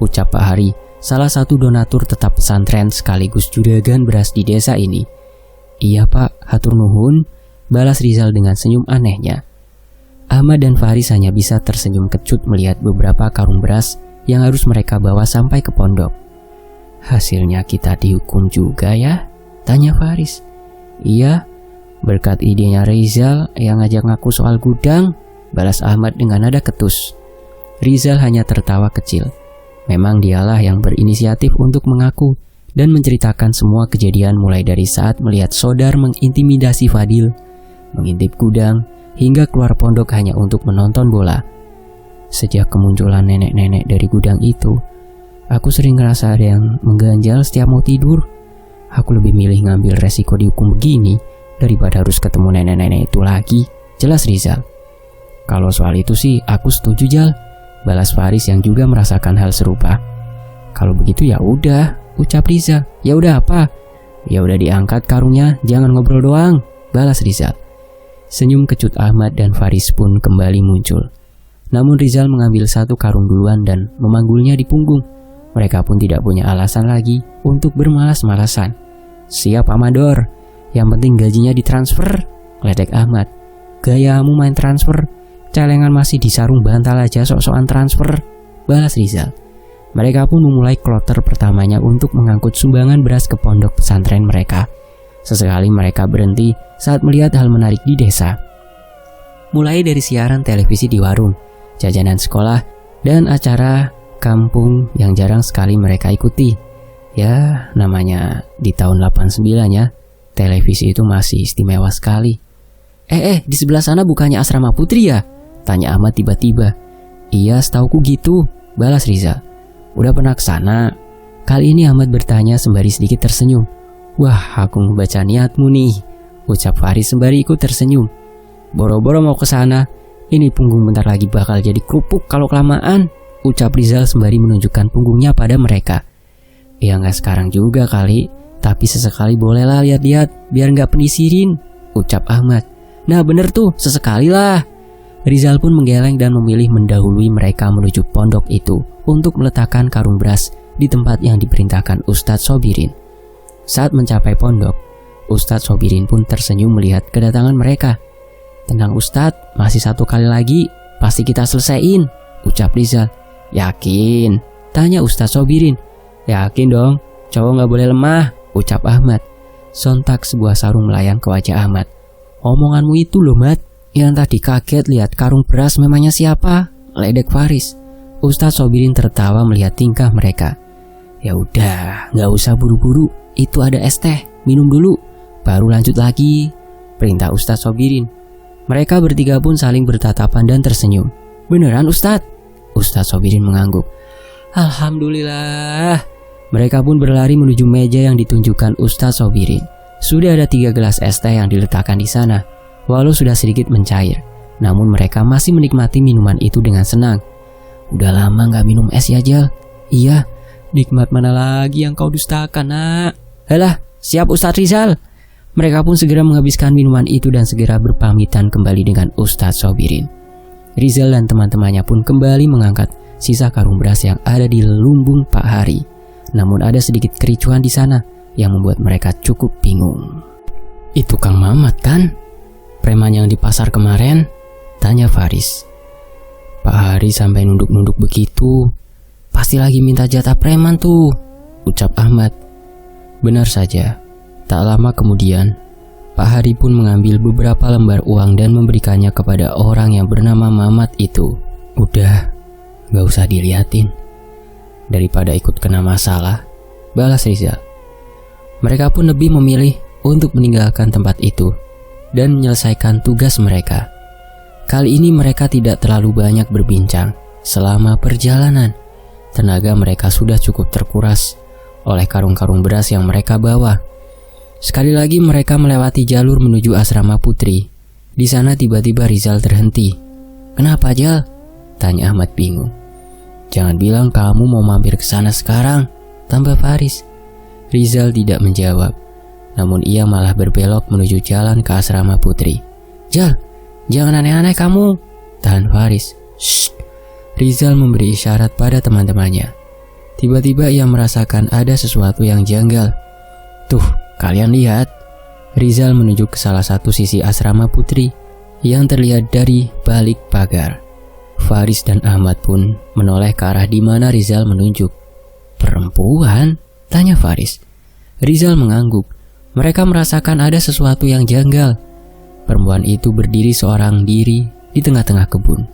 ucap Pak Hari, salah satu donatur tetap pesantren sekaligus juragan beras di desa ini. Iya pak, hatur nuhun, balas Rizal dengan senyum anehnya. Ahmad dan Faris hanya bisa tersenyum kecut melihat beberapa karung beras yang harus mereka bawa sampai ke pondok. Hasilnya kita dihukum juga ya? Tanya Faris. Iya, berkat idenya Rizal yang ngajak ngaku soal gudang, balas Ahmad dengan nada ketus. Rizal hanya tertawa kecil. Memang dialah yang berinisiatif untuk mengaku dan menceritakan semua kejadian mulai dari saat melihat Sodar mengintimidasi Fadil, mengintip gudang, hingga keluar pondok hanya untuk menonton bola. Sejak kemunculan nenek-nenek dari gudang itu, aku sering ngerasa ada yang mengganjal setiap mau tidur. Aku lebih milih ngambil resiko dihukum begini daripada harus ketemu nenek-nenek itu lagi, jelas Rizal. Kalau soal itu sih aku setuju Jal, balas Faris yang juga merasakan hal serupa. Kalau begitu ya udah, ucap Rizal. Ya udah apa? Ya udah diangkat karungnya, jangan ngobrol doang, balas Rizal. Senyum kecut Ahmad dan Faris pun kembali muncul. Namun Rizal mengambil satu karung duluan dan memanggulnya di punggung. Mereka pun tidak punya alasan lagi untuk bermalas-malasan. Siap Amador, yang penting gajinya ditransfer, ledek Ahmad. Gayamu main transfer, celengan masih di sarung bantal aja sok-sokan transfer, balas Rizal. Mereka pun memulai kloter pertamanya untuk mengangkut sumbangan beras ke pondok pesantren mereka. Sesekali mereka berhenti saat melihat hal menarik di desa. Mulai dari siaran televisi di warung, jajanan sekolah, dan acara kampung yang jarang sekali mereka ikuti. Ya, namanya di tahun 89 ya, televisi itu masih istimewa sekali. Di sebelah sana bukannya asrama putri ya? Tanya Ahmad tiba-tiba. Iya, setauku gitu, balas Rizal. Udah pernah kesana? Kali ini Ahmad bertanya sembari sedikit tersenyum. Wah, aku ngebaca niatmu nih, ucap Faris sembari ikut tersenyum. Boro-boro mau kesana, ini punggung bentar lagi bakal jadi kerupuk kalau kelamaan, ucap Rizal sembari menunjukkan punggungnya pada mereka. Ya nggak sekarang juga kali, tapi sesekali bolehlah lihat-lihat biar nggak penisirin, ucap Ahmad. Nah bener tuh, sesekali lah. Rizal pun menggeleng dan memilih mendahului mereka menuju pondok itu untuk meletakkan karung beras di tempat yang diperintahkan Ustadz Sobirin. Saat mencapai pondok, Ustadz Sobirin pun tersenyum melihat kedatangan mereka. Tenang Ustadz, masih satu kali lagi, pasti kita selesaiin, ucap Rizal. Yakin? Tanya Ustadz Sobirin. Yakin dong, cowok gak boleh lemah, ucap Ahmad. Sontak sebuah sarung melayang ke wajah Ahmad. Omonganmu itu loh Mat, yang tadi kaget lihat karung beras memangnya siapa? Ledek Faris. Ustadz Sobirin tertawa melihat tingkah mereka. Ya udah, gak usah buru-buru, itu ada es teh, minum dulu, baru lanjut lagi, perintah Ustadz Sobirin. Mereka bertiga pun saling bertatapan dan tersenyum. Beneran Ustadz? Ustadz Sobirin mengangguk. Alhamdulillah. Mereka pun berlari menuju meja yang ditunjukkan Ustadz Sobirin. Sudah ada 3 gelas es teh yang diletakkan di sana. Walau sudah sedikit mencair, namun mereka masih menikmati minuman itu dengan senang. Udah lama gak minum es ya Jal? Iya, nikmat mana lagi yang kau dustakan nak? Halah, siap Ustadz Rizal. Mereka pun segera menghabiskan minuman itu dan segera berpamitan kembali dengan Ustadz Sobirin. Rizal dan teman-temannya pun kembali mengangkat sisa karung beras yang ada di lumbung Pak Hari. Namun ada sedikit kericuhan di sana yang membuat mereka cukup bingung. Itu Kang Mamat kan? Preman yang di pasar kemarin? Tanya Faris. Pak Hari sampai nunduk-nunduk begitu, pasti lagi minta jatah preman tuh, ucap Ahmad. Benar saja, tak lama kemudian Pak Hari pun mengambil beberapa lembar uang dan memberikannya kepada orang yang bernama Mamat itu. Udah, gak usah diliatin, daripada ikut kena masalah, balas Rizal. Mereka pun lebih memilih untuk meninggalkan tempat itu dan menyelesaikan tugas mereka. Kali ini mereka tidak terlalu banyak berbincang selama perjalanan. Tenaga mereka sudah cukup terkuras oleh karung-karung beras yang mereka bawa. Sekali lagi mereka melewati jalur menuju asrama putri. Di sana tiba-tiba Rizal terhenti. Kenapa Jal? Tanya Ahmad bingung. Jangan bilang kamu mau mampir ke sana sekarang, tambah Faris. Rizal tidak menjawab, namun ia malah berbelok menuju jalan ke asrama putri. Jal, jangan aneh-aneh kamu, tahan Faris. Shh. Rizal memberi isyarat pada teman-temannya. Tiba-tiba ia merasakan ada sesuatu yang janggal. Tuh, kalian lihat. Rizal menunjuk ke salah satu sisi asrama putri yang terlihat dari balik pagar. Faris dan Ahmad pun menoleh ke arah di mana Rizal menunjuk. "Perempuan?" tanya Faris. Rizal mengangguk. Mereka merasakan ada sesuatu yang janggal. Perempuan itu berdiri seorang diri di tengah-tengah kebun.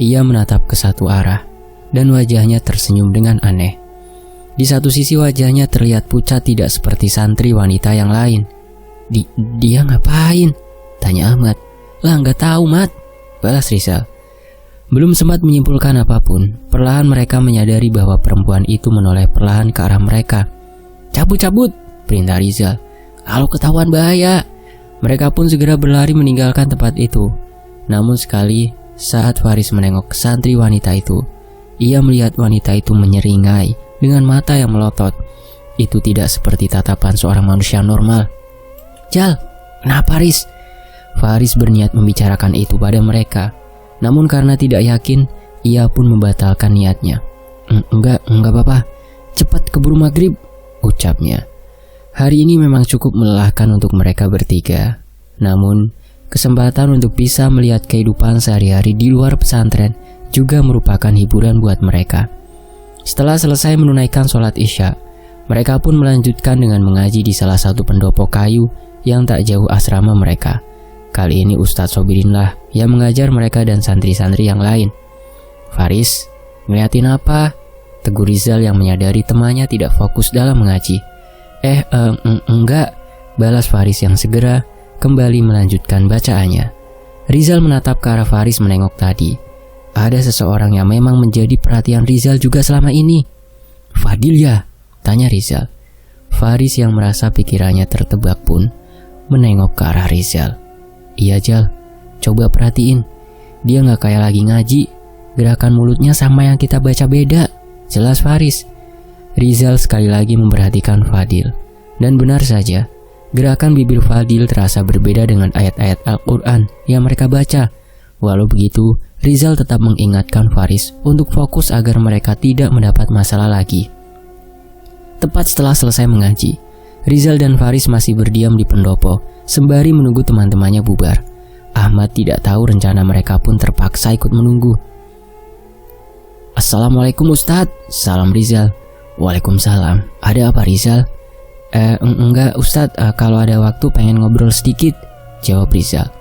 Ia menatap ke satu arah dan wajahnya tersenyum dengan aneh. Di satu sisi wajahnya terlihat pucat tidak seperti santri wanita yang lain. Dia ngapain?" tanya Ahmad. "Lah nggak tahu, Mat," balas Rizal. Belum sempat menyimpulkan apapun, perlahan mereka menyadari bahwa perempuan itu menoleh perlahan ke arah mereka. "Cabut, perintah Rizal. "Kalau ketahuan bahaya." Mereka pun segera berlari meninggalkan tempat itu. Namun sekali saat Faris menengok ke santri wanita itu, ia melihat wanita itu menyeringai dengan mata yang melotot. Itu tidak seperti tatapan seorang manusia normal. "Jal, kenapa Riz?" Faris berniat membicarakan itu pada mereka. Namun karena tidak yakin, ia pun membatalkan niatnya. Enggak apa-apa. Cepat keburu maghrib," ucapnya. Hari ini memang cukup melelahkan untuk mereka bertiga. Namun, kesempatan untuk bisa melihat kehidupan sehari-hari di luar pesantren juga merupakan hiburan buat mereka. Setelah selesai menunaikan sholat isya, mereka pun melanjutkan dengan mengaji di salah satu pendopo kayu yang tak jauh asrama mereka. Kali ini Ustadz Sobirin lah yang mengajar mereka dan santri-santri yang lain. "Faris, ngeliatin apa?" tegur Rizal yang menyadari temannya tidak fokus dalam mengaji. Enggak," balas Faris yang segera kembali melanjutkan bacaannya. Rizal menatap ke arah Faris menengok tadi. Ada seseorang yang memang menjadi perhatian Rizal juga selama ini. "Fadil ya?" tanya Rizal. Faris yang merasa pikirannya tertebak pun menengok ke arah Rizal. "Iya Jal, coba perhatiin. Dia gak kayak lagi ngaji. Gerakan mulutnya sama yang kita baca beda," jelas Faris. Rizal sekali lagi memperhatikan Fadil. Dan benar saja, gerakan bibir Fadil terasa berbeda dengan ayat-ayat Al-Quran yang mereka baca. Walau begitu, Rizal tetap mengingatkan Faris untuk fokus agar mereka tidak mendapat masalah lagi. Tepat setelah selesai mengaji, Rizal dan Faris masih berdiam di pendopo sembari menunggu teman-temannya bubar. Ahmad tidak tahu rencana mereka pun terpaksa ikut menunggu. "Assalamualaikum Ustadz," salam Rizal. "Waalaikumsalam. Ada apa Rizal?" Enggak Ustadz, kalau ada waktu pengen ngobrol sedikit," jawab Rizal.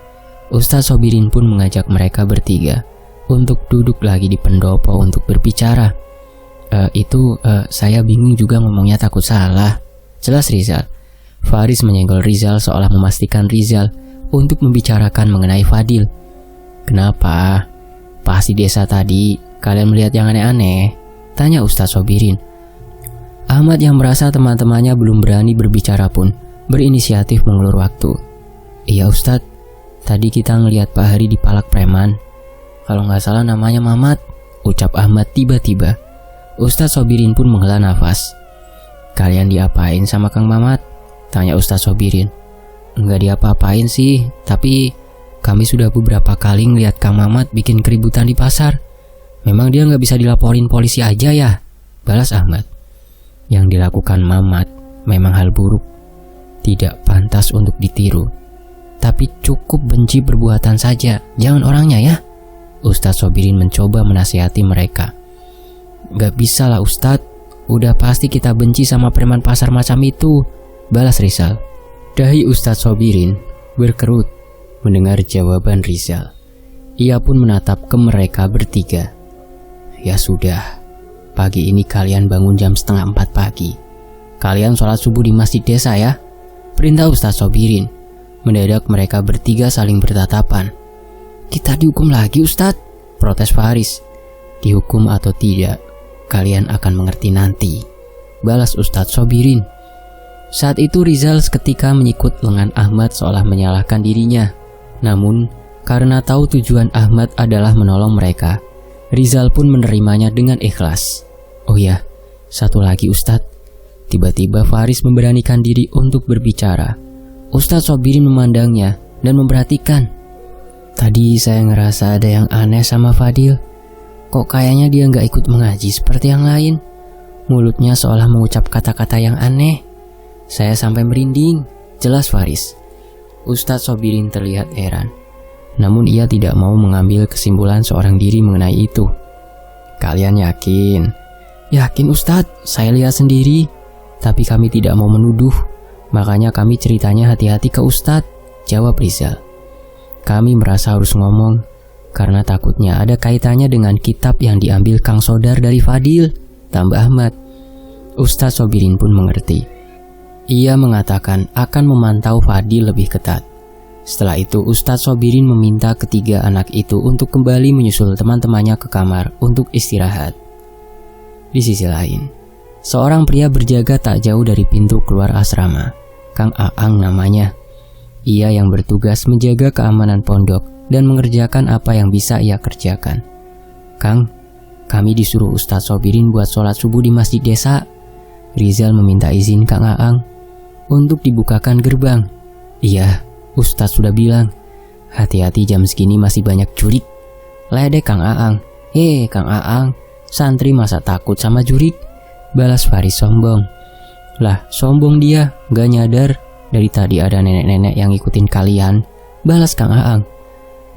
Ustadz Sobirin pun mengajak mereka bertiga untuk duduk lagi di pendopo untuk berbicara. Saya bingung juga ngomongnya, takut salah," jelas Rizal. Faris menyenggol Rizal seolah memastikan Rizal untuk membicarakan mengenai Fadil. "Kenapa? Pas di desa tadi kalian melihat yang aneh-aneh?" tanya Ustadz Sobirin. Ahmad yang merasa teman-temannya belum berani berbicara pun berinisiatif mengulur waktu. "Iya Ustadz, tadi kita ngelihat Pak Hari dipalak preman. Kalau nggak salah namanya Mamat," ucap Ahmad tiba-tiba. Ustadz Sobirin pun menghela nafas. "Kalian diapain sama Kang Mamat?" tanya Ustadz Sobirin. "Nggak diapa-apain sih, tapi kami sudah beberapa kali ngelihat Kang Mamat bikin keributan di pasar. Memang dia nggak bisa dilaporin polisi aja ya?" balas Ahmad. "Yang dilakukan Mamat memang hal buruk, tidak pantas untuk ditiru. Tapi cukup benci perbuatan saja, jangan orangnya ya," Ustadz Sobirin mencoba menasihati mereka. "Gak bisa lah Ustadz, udah pasti kita benci sama preman pasar macam itu," balas Rizal. Dahi Ustadz Sobirin berkerut mendengar jawaban Rizal. Ia pun menatap ke mereka bertiga. "Ya sudah, pagi ini kalian bangun jam 3:30 pagi. Kalian sholat subuh di masjid desa ya," perintah Ustadz Sobirin. Mendadak mereka bertiga saling bertatapan. "Kita dihukum lagi Ustadz," protes Faris. "Dihukum atau tidak, kalian akan mengerti nanti," balas Ustadz Sobirin. Saat itu Rizal seketika menyikut lengan Ahmad seolah menyalahkan dirinya. Namun, karena tahu tujuan Ahmad adalah menolong mereka, Rizal pun menerimanya dengan ikhlas. "Oh ya, satu lagi Ustadz." Tiba-tiba Faris memberanikan diri untuk berbicara. Ustadz Sobirin memandangnya dan memperhatikan. "Tadi saya ngerasa ada yang aneh sama Fadil. Kok kayaknya dia gak ikut mengaji seperti yang lain. Mulutnya seolah mengucap kata-kata yang aneh. Saya sampai merinding," jelas Faris. Ustadz Sobirin terlihat heran. Namun ia tidak mau mengambil kesimpulan seorang diri mengenai itu. Kalian yakin? Yakin Ustadz, saya lihat sendiri. Tapi kami tidak mau menuduh. Makanya kami ceritanya hati-hati ke Ustadz, jawab Rizal. Kami merasa harus ngomong karena takutnya ada kaitannya dengan kitab yang diambil Kang Sodar dari Fadil, tambah Ahmad. Ustadz Sobirin pun mengerti. Ia mengatakan akan memantau Fadil lebih ketat. Setelah itu Ustadz Sobirin meminta ketiga anak itu untuk kembali menyusul teman-temannya ke kamar untuk istirahat. Di sisi lain, seorang pria berjaga tak jauh dari pintu keluar asrama. Kang Aang namanya. Ia yang bertugas menjaga keamanan pondok dan mengerjakan apa yang bisa ia kerjakan. Kang, kami disuruh Ustadz Sobirin buat sholat subuh di masjid desa. Rizal meminta izin Kang Aang untuk dibukakan gerbang. Iya, Ustadz sudah bilang, hati-hati jam segini masih banyak jurik. Ledek Kang Aang. Kang Aang, santri masa takut sama jurik? Balas Faris sombong. Lah, sombong dia, gak nyadar dari tadi ada nenek-nenek yang ikutin kalian. Balas Kang Aang.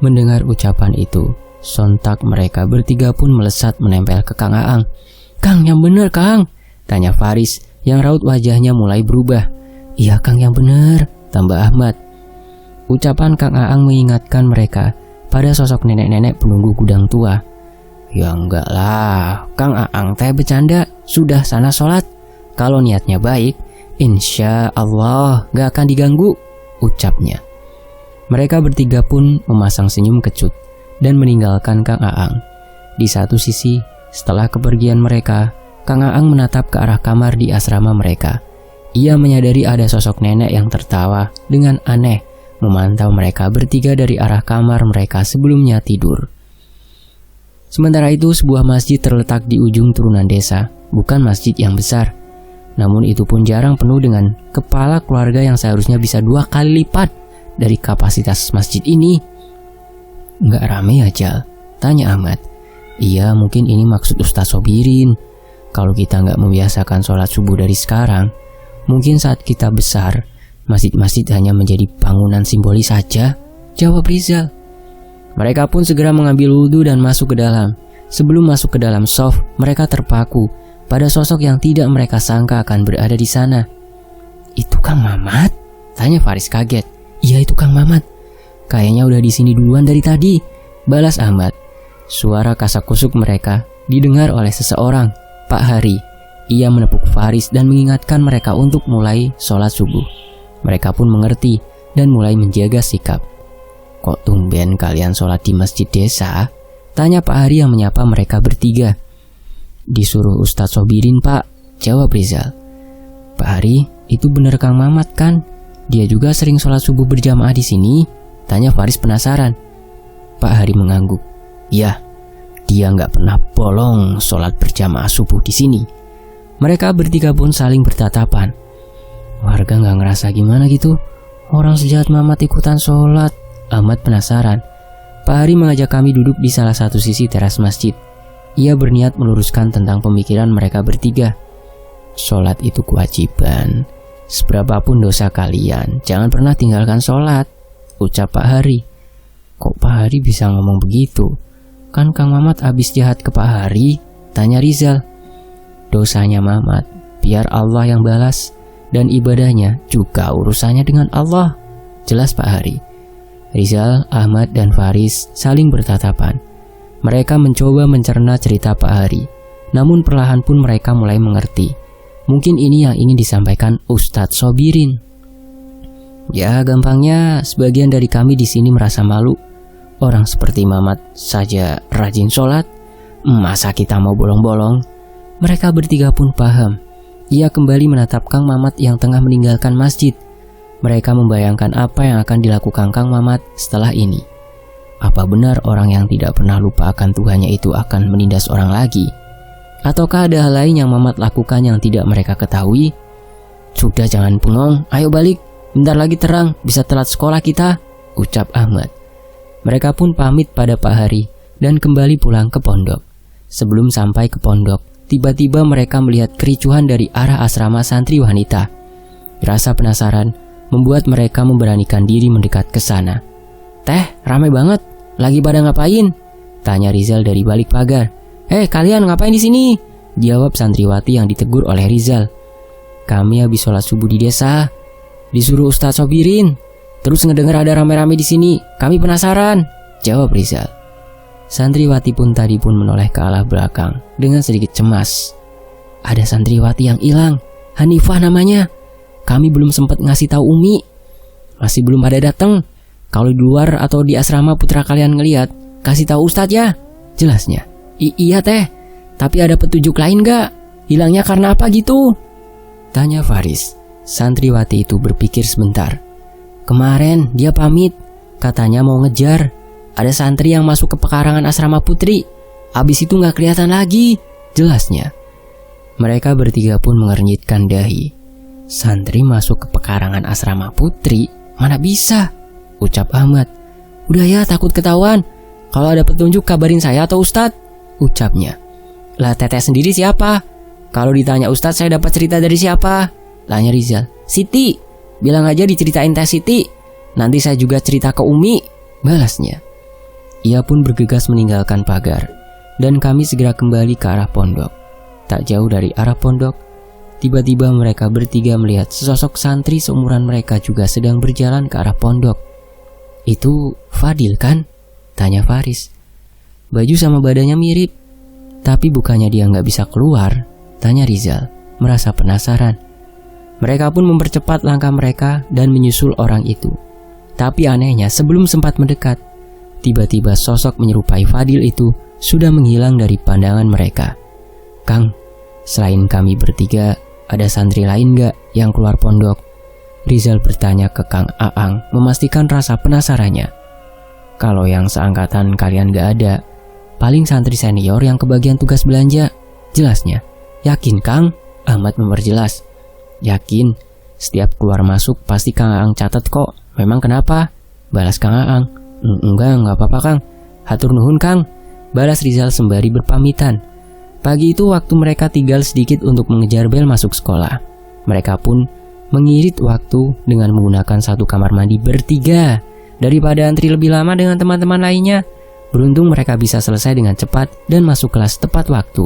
Mendengar ucapan itu, sontak mereka bertiga pun melesat menempel ke Kang Aang. Kang, yang bener Kang, tanya Faris yang raut wajahnya mulai berubah. Iya Kang, yang bener, tambah Ahmad. Ucapan Kang Aang mengingatkan mereka pada sosok nenek-nenek penunggu gudang tua. Ya enggak lah, Kang Aang teh bercanda. Sudah sana sholat. Kalau niatnya baik, insya Allah gak akan diganggu, ucapnya. Mereka bertiga pun memasang senyum kecut dan meninggalkan Kang Aang. Di satu sisi, setelah kepergian mereka, Kang Aang menatap ke arah kamar di asrama mereka. Ia menyadari ada sosok nenek yang tertawa dengan aneh memantau mereka bertiga dari arah kamar mereka sebelumnya tidur. Sementara itu, sebuah masjid terletak di ujung turunan desa, bukan masjid yang besar. Namun itu pun jarang penuh dengan kepala keluarga yang seharusnya bisa 2 kali lipat dari kapasitas masjid ini. Nggak rame aja, tanya Ahmad. Iya, mungkin ini maksud Ustadz Sobirin. Kalau kita nggak membiasakan sholat subuh dari sekarang, mungkin saat kita besar, masjid-masjid hanya menjadi bangunan simbolis saja, jawab Rizal. Mereka pun segera mengambil wudhu dan masuk ke dalam. Sebelum masuk ke dalam shaf, mereka terpaku pada sosok yang tidak mereka sangka akan berada di sana. Itu Kang Mamat? Tanya Faris kaget. Iya, itu Kang Mamat. Kayaknya udah di sini duluan dari tadi, balas Ahmad. Suara kasak-kusuk mereka didengar oleh seseorang, Pak Hari. Ia menepuk Faris dan mengingatkan mereka untuk mulai sholat subuh. Mereka pun mengerti dan mulai menjaga sikap. Kok tumben kalian sholat di masjid desa? Tanya Pak Hari yang menyapa mereka bertiga. Disuruh Ustadz Sobirin Pak, jawab Rizal. Pak Hari, itu bener Kang Mamat kan? Dia juga sering sholat subuh berjamaah di sini? Tanya Faris penasaran. Pak Hari mengangguk. Ya, dia nggak pernah bolong sholat berjamaah subuh di sini. Mereka bertiga pun saling bertatapan. Warga nggak ngerasa gimana gitu? Orang sejahat Mamat ikutan sholat. Ahmad penasaran. Pak Hari mengajak kami duduk di salah satu sisi teras masjid. Ia berniat meluruskan tentang pemikiran mereka bertiga. Sholat itu kewajiban. Seberapapun dosa kalian, jangan pernah tinggalkan sholat, ucap Pak Hari. Kok Pak Hari bisa ngomong begitu? Kan Kang Mamat abis jahat ke Pak Hari, tanya Rizal. Dosanya Mamat, biar Allah yang balas. Dan ibadahnya juga urusannya dengan Allah, jelas Pak Hari. Rizal, Ahmad, dan Faris saling bertatapan. Mereka mencoba mencerna cerita Pak Hari. Namun perlahan pun mereka mulai mengerti. Mungkin ini yang ingin disampaikan Ustadz Sobirin. Ya, gampangnya sebagian dari kami di sini merasa malu. Orang seperti Mamat saja rajin sholat, masa kita mau bolong-bolong? Mereka bertiga pun paham. Ia kembali menatap Kang Mamat yang tengah meninggalkan masjid. Mereka membayangkan apa yang akan dilakukan Kang Mamat setelah ini. Apa benar orang yang tidak pernah lupa akan Tuhannya itu akan menindas orang lagi? Ataukah ada hal lain yang Mamat lakukan yang tidak mereka ketahui? Sudah, jangan bengong, ayo balik. Bentar lagi terang, bisa telat sekolah kita, ucap Ahmad. Mereka pun pamit pada Pak Hari dan kembali pulang ke pondok. Sebelum sampai ke pondok, tiba-tiba mereka melihat kericuhan dari arah asrama santri wanita. Rasa penasaran membuat mereka memberanikan diri mendekat ke sana. "Teh, ramai banget. Lagi pada ngapain?" tanya Rizal dari balik pagar. "Hei, kalian ngapain di sini?" jawab santriwati yang ditegur oleh Rizal. "Kami habis sholat subuh di desa. Disuruh Ustadz sobirin. Terus ngedenger ada rame-rame di sini. Kami penasaran," jawab Rizal. Santriwati tadi pun menoleh ke arah belakang dengan sedikit cemas. "Ada santriwati yang hilang. Hanifah namanya. Kami belum sempat ngasih tahu Umi. Masih belum pada datang. Kalau di luar atau di asrama putra kalian ngeliat, kasih tahu Ustadz ya," jelasnya. Iya teh. Tapi ada petunjuk lain gak? Hilangnya karena apa gitu?" tanya Faris. Santriwati itu berpikir sebentar. "Kemarin dia pamit. Katanya mau ngejar. Ada santri yang masuk ke pekarangan asrama putri. Abis itu gak kelihatan lagi," jelasnya. Mereka bertiga pun mengernyitkan dahi. "Santri masuk ke pekarangan asrama putri? Mana bisa," ucap Ahmad. "Udah ya, takut ketahuan. Kalau ada petunjuk kabarin saya atau Ustadz," ucapnya. "Lah teteh sendiri siapa? Kalau ditanya Ustadz saya dapat cerita dari siapa?" tanya Rizal. "Siti. Bilang aja diceritain Teh Siti. Nanti saya juga cerita ke Umi," balasnya. Ia pun bergegas meninggalkan pagar, dan kami segera kembali ke arah pondok. Tak jauh dari arah pondok, tiba-tiba mereka bertiga melihat sesosok santri seumuran mereka juga sedang berjalan ke arah pondok. "Itu Fadil kan?" tanya Faris. "Baju sama badannya mirip. Tapi bukannya dia nggak bisa keluar?" tanya Rizal, merasa penasaran. Mereka pun mempercepat langkah mereka dan menyusul orang itu. Tapi anehnya sebelum sempat mendekat, tiba-tiba sosok menyerupai Fadil itu sudah menghilang dari pandangan mereka. "Kang, selain kami bertiga, ada santri lain nggak yang keluar pondok?" Rizal bertanya ke Kang Aang, memastikan rasa penasarannya. "Kalau yang seangkatan kalian nggak ada, paling santri senior yang kebagian tugas belanja," jelasnya. "Yakin Kang?" Ahmad memperjelas. "Yakin. Setiap keluar masuk pasti Kang Aang catat kok. Memang kenapa?" balas Kang Aang. Enggak apa-apa Kang. Hatur nuhun Kang," balas Rizal sembari berpamitan. Pagi itu waktu mereka tinggal sedikit untuk mengejar bel masuk sekolah. Mereka pun mengirit waktu dengan menggunakan satu kamar mandi bertiga. Daripada antri lebih lama dengan teman-teman lainnya, beruntung mereka bisa selesai dengan cepat dan masuk kelas tepat waktu.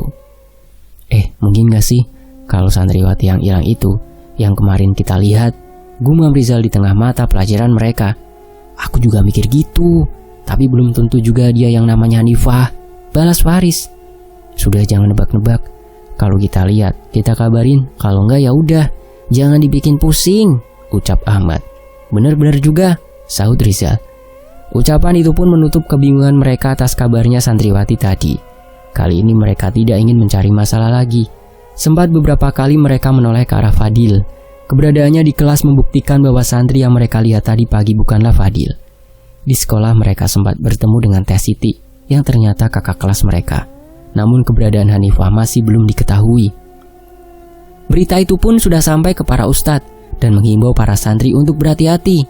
Mungkin gak sih kalau santriwati yang hilang itu yang kemarin kita lihat, gumam Rizal di tengah mata pelajaran mereka. "Aku juga mikir gitu, tapi belum tentu juga dia yang namanya Hanifah," balas Faris. "Sudah jangan nebak-nebak. Kalau kita lihat, kita kabarin. Kalau enggak ya udah, jangan dibikin pusing," ucap Ahmad. "Bener-bener juga," sahut Rizal. Ucapan itu pun menutup kebingungan mereka atas kabarnya santriwati tadi. Kali ini mereka tidak ingin mencari masalah lagi. Sempat beberapa kali mereka menoleh ke arah Fadil. Keberadaannya di kelas membuktikan bahwa santri yang mereka lihat tadi pagi bukanlah Fadil. Di sekolah mereka sempat bertemu dengan Teh Siti yang ternyata kakak kelas mereka. Namun keberadaan Hanifah masih belum diketahui. Berita itu pun sudah sampai ke para ustadz dan menghimbau para santri untuk berhati-hati.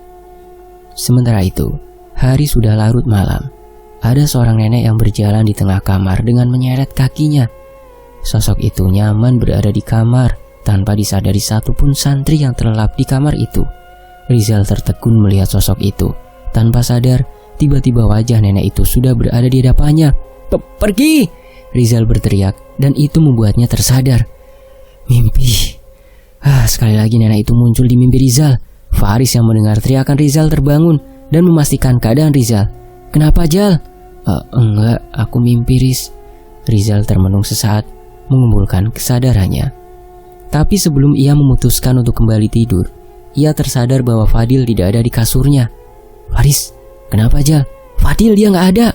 Sementara itu, hari sudah larut malam. Ada seorang nenek yang berjalan di tengah kamar dengan menyeret kakinya. Sosok itu nyaman berada di kamar tanpa disadari satupun santri yang terlelap di kamar itu. Rizal tertegun melihat sosok itu. Tanpa sadar, tiba-tiba wajah nenek itu sudah berada di hadapannya. Pergi!" Rizal berteriak dan itu membuatnya tersadar. Mimpi. Sekali lagi nenek itu muncul di mimpi Rizal. Faris yang mendengar teriakan Rizal terbangun dan memastikan keadaan Rizal. "Kenapa Jal?" Enggak, aku mimpi Riz." Rizal termenung sesaat, mengumpulkan kesadarannya. Tapi sebelum ia memutuskan untuk kembali tidur, ia tersadar bahwa Fadil tidak ada di kasurnya. "Faris, kenapa Jal? Fadil dia nggak ada."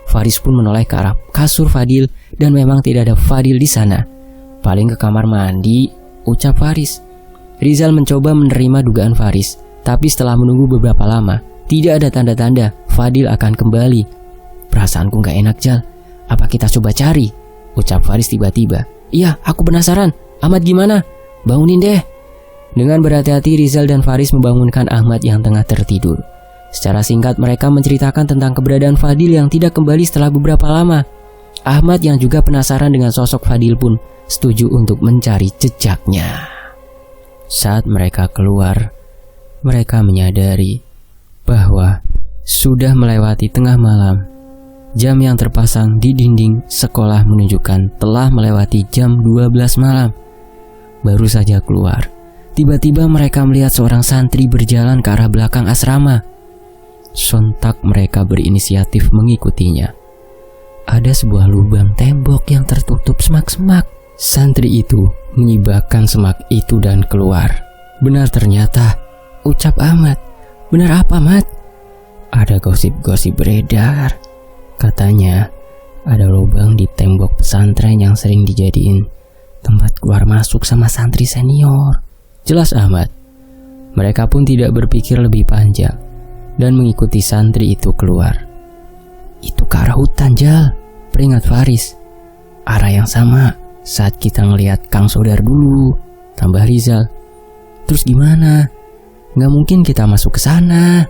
Faris pun menoleh ke arah kasur Fadil dan memang tidak ada Fadil di sana. "Paling ke kamar mandi," ucap Faris. Rizal mencoba menerima dugaan Faris, tapi setelah menunggu beberapa lama, tidak ada tanda-tanda Fadil akan kembali. "Perasaanku gak enak Jal, apa kita coba cari?" ucap Faris tiba-tiba. "Iya, aku penasaran. Ahmad gimana? Bangunin deh." Dengan berhati-hati Rizal dan Faris membangunkan Ahmad yang tengah tertidur. Secara singkat mereka menceritakan tentang keberadaan Fadil yang tidak kembali setelah beberapa lama. Ahmad yang juga penasaran dengan sosok Fadil pun setuju untuk mencari jejaknya. Saat mereka keluar, mereka menyadari bahwa sudah melewati tengah malam. Jam yang terpasang di dinding sekolah menunjukkan telah melewati jam 12 malam. Baru saja keluar, tiba-tiba mereka melihat seorang santri berjalan ke arah belakang asrama. Sontak mereka berinisiatif mengikutinya. Ada sebuah lubang tembok yang tertutup semak-semak. Santri itu menyibakkan semak itu dan keluar. Benar ternyata, ucap Ahmad. Benar apa, Mat? Ada gosip-gosip beredar. Katanya ada lubang di tembok pesantren yang sering dijadiin tempat keluar masuk sama santri senior. Jelas Ahmad. Mereka pun tidak berpikir lebih panjang dan mengikuti santri itu keluar. Itu ke arah hutan, Jal, peringat Faris. Arah yang sama saat kita ngelihat Kang Sodar dulu, tambah Rizal. Terus gimana? Nggak mungkin kita masuk ke sana.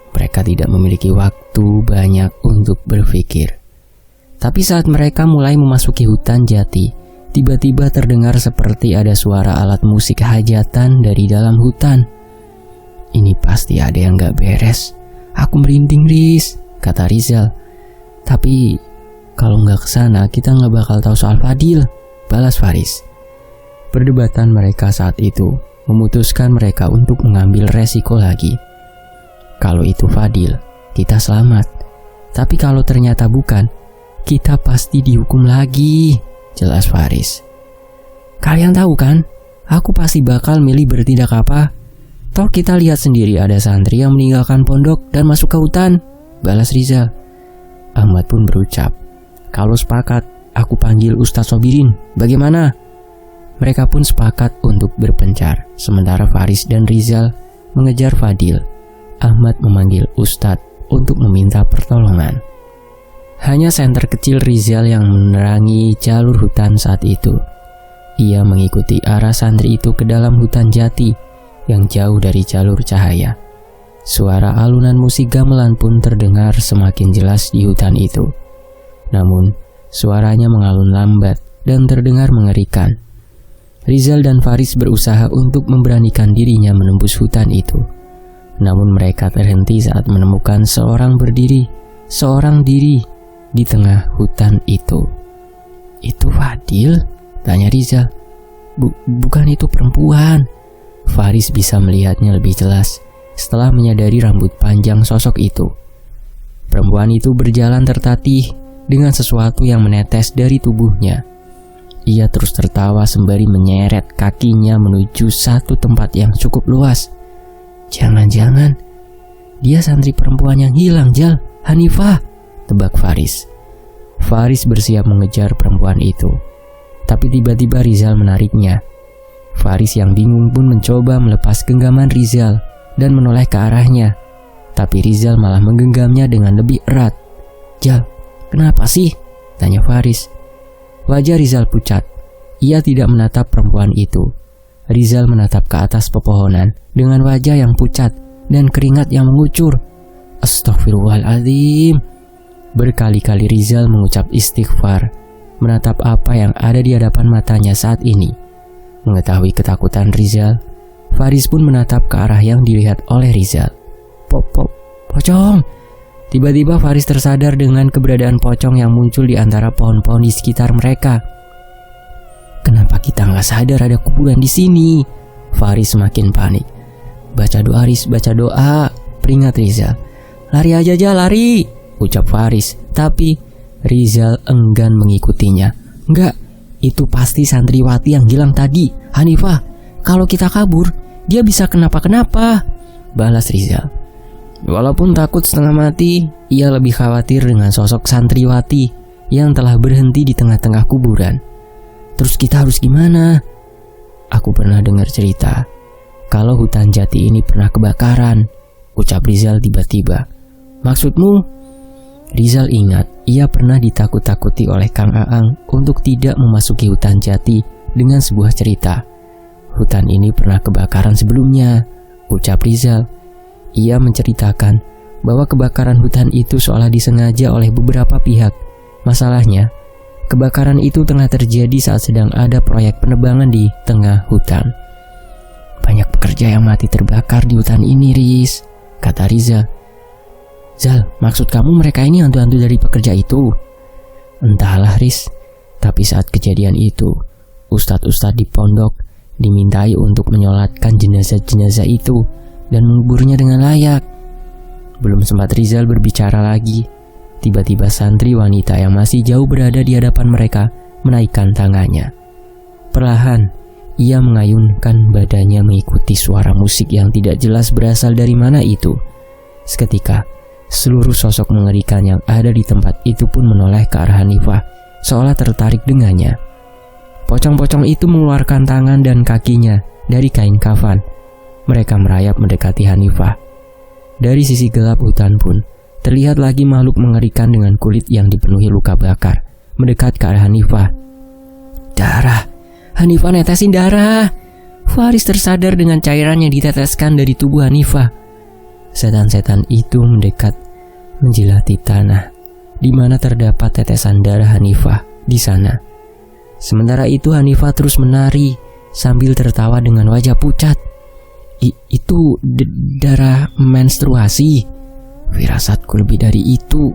Mereka tidak memiliki waktu banyak untuk berpikir. Tapi saat mereka mulai memasuki hutan jati, tiba-tiba terdengar seperti ada suara alat musik hajatan dari dalam hutan. Ini pasti ada yang gak beres. Aku merinding, Riz, kata Rizal. Tapi kalau gak kesana kita gak bakal tahu soal Fadil, balas Faris. Perdebatan mereka saat itu memutuskan mereka untuk mengambil resiko lagi. Kalau itu Fadil, kita selamat. Tapi kalau ternyata bukan, kita pasti dihukum lagi, jelas Faris. Kalian tahu kan, aku pasti bakal milih bertindak apa. Toh kita lihat sendiri ada santri yang meninggalkan pondok dan masuk ke hutan, balas Rizal. Ahmad pun berucap, kalau sepakat, aku panggil Ustadz Sobirin, bagaimana? Mereka pun sepakat untuk berpencar, sementara Faris dan Rizal mengejar Fadil. Ahmad memanggil Ustadz untuk meminta pertolongan. Hanya senter kecil Rizal yang menerangi jalur hutan saat itu. Ia mengikuti arah santri itu ke dalam hutan jati yang jauh dari jalur cahaya. Suara alunan musik gamelan pun terdengar semakin jelas di hutan itu. Namun, suaranya mengalun lambat dan terdengar mengerikan. Rizal dan Faris berusaha untuk memberanikan dirinya menembus hutan itu. Namun mereka terhenti saat menemukan seorang diri di tengah hutan itu. Itu Fadil? Tanya Rizal. Bukan, itu perempuan. Faris bisa melihatnya lebih jelas setelah menyadari rambut panjang sosok itu. Perempuan itu berjalan tertatih dengan sesuatu yang menetes dari tubuhnya. Ia terus tertawa sembari menyeret kakinya menuju satu tempat yang cukup luas. Jangan-jangan dia santri perempuan yang hilang, Jal, Hanifah, tebak Faris. Faris bersiap mengejar perempuan itu, tapi tiba-tiba Rizal menariknya. Faris yang bingung pun mencoba melepas genggaman Rizal dan menoleh ke arahnya, tapi Rizal malah menggenggamnya dengan lebih erat. Jal, kenapa sih? Tanya Faris. Wajah Rizal pucat. Ia tidak menatap perempuan itu. Rizal menatap ke atas pepohonan dengan wajah yang pucat dan keringat yang mengucur. Astaghfirullahaladzim. Berkali-kali Rizal mengucap istighfar, menatap apa yang ada di hadapan matanya saat ini. Mengetahui ketakutan Rizal, Faris pun menatap ke arah yang dilihat oleh Rizal. Pocong. Tiba-tiba Faris tersadar dengan keberadaan pocong yang muncul di antara pohon-pohon di sekitar mereka. Kenapa kita nggak sadar ada kuburan di sini? Faris semakin panik. Baca doa, Riz, baca doa, peringat Rizal. Lari aja, lari, ucap Faris. Tapi Rizal enggan mengikutinya. Enggak, itu pasti santriwati yang hilang tadi, Hanifah. Kalau kita kabur, dia bisa kenapa-kenapa, balas Rizal. Walaupun takut setengah mati, ia lebih khawatir dengan sosok santriwati yang telah berhenti di tengah-tengah kuburan. Terus kita harus gimana? Aku pernah dengar cerita kalau hutan jati ini pernah kebakaran, ucap Rizal tiba-tiba. Maksudmu? Rizal ingat ia pernah ditakut-takuti oleh Kang Aang untuk tidak memasuki hutan jati dengan sebuah cerita. Hutan ini pernah kebakaran sebelumnya, ucap Rizal. Ia menceritakan bahwa kebakaran hutan itu seolah disengaja oleh beberapa pihak. Masalahnya, kebakaran itu tengah terjadi saat sedang ada proyek penebangan di tengah hutan. banyak pekerja yang mati terbakar di hutan ini, Riz, kata Rizal. Zal, maksud kamu mereka ini hantu-hantu dari pekerja itu? Entahlah, Riz. Tapi saat kejadian itu, ustadz-ustadz di pondok dimintai untuk menyolatkan jenazah-jenazah itu dan menguburnya dengan layak. Belum sempat Rizal berbicara lagi, tiba-tiba santri wanita yang masih jauh berada di hadapan mereka menaikkan tangannya. Perlahan, ia mengayunkan badannya mengikuti suara musik yang tidak jelas berasal dari mana itu. Seketika, seluruh sosok mengerikan yang ada di tempat itu pun menoleh ke arah Hanifah, seolah tertarik dengannya. Pocong-pocong itu mengeluarkan tangan dan kakinya dari kain kafan. Mereka merayap mendekati Hanifah. Dari sisi gelap hutan pun, terlihat lagi makhluk mengerikan dengan kulit yang dipenuhi luka bakar, mendekat ke arah Hanifah. Darah! Hanifah netesin darah! Faris tersadar dengan cairan yang diteteskan dari tubuh Hanifah. Setan-setan itu mendekat, menjilati tanah, di mana terdapat tetesan darah Hanifah di sana. Sementara itu Hanifah terus menari sambil tertawa dengan wajah pucat. Itu darah menstruasi. Firasatku lebih dari itu.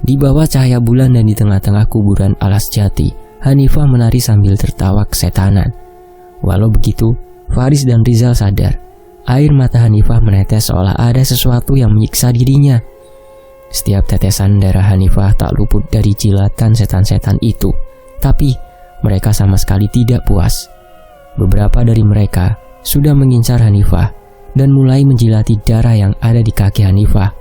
Di bawah cahaya bulan dan di tengah-tengah kuburan alas jati, Hanifah menari sambil tertawa kesetanan. Walau begitu, Faris dan Rizal sadar. Air mata Hanifah menetes seolah ada sesuatu yang menyiksa dirinya. Setiap tetesan darah Hanifah tak luput dari jilatan setan-setan itu. Tapi mereka sama sekali tidak puas. Beberapa dari mereka sudah mengincar Hanifah dan mulai menjilati darah yang ada di kaki Hanifah.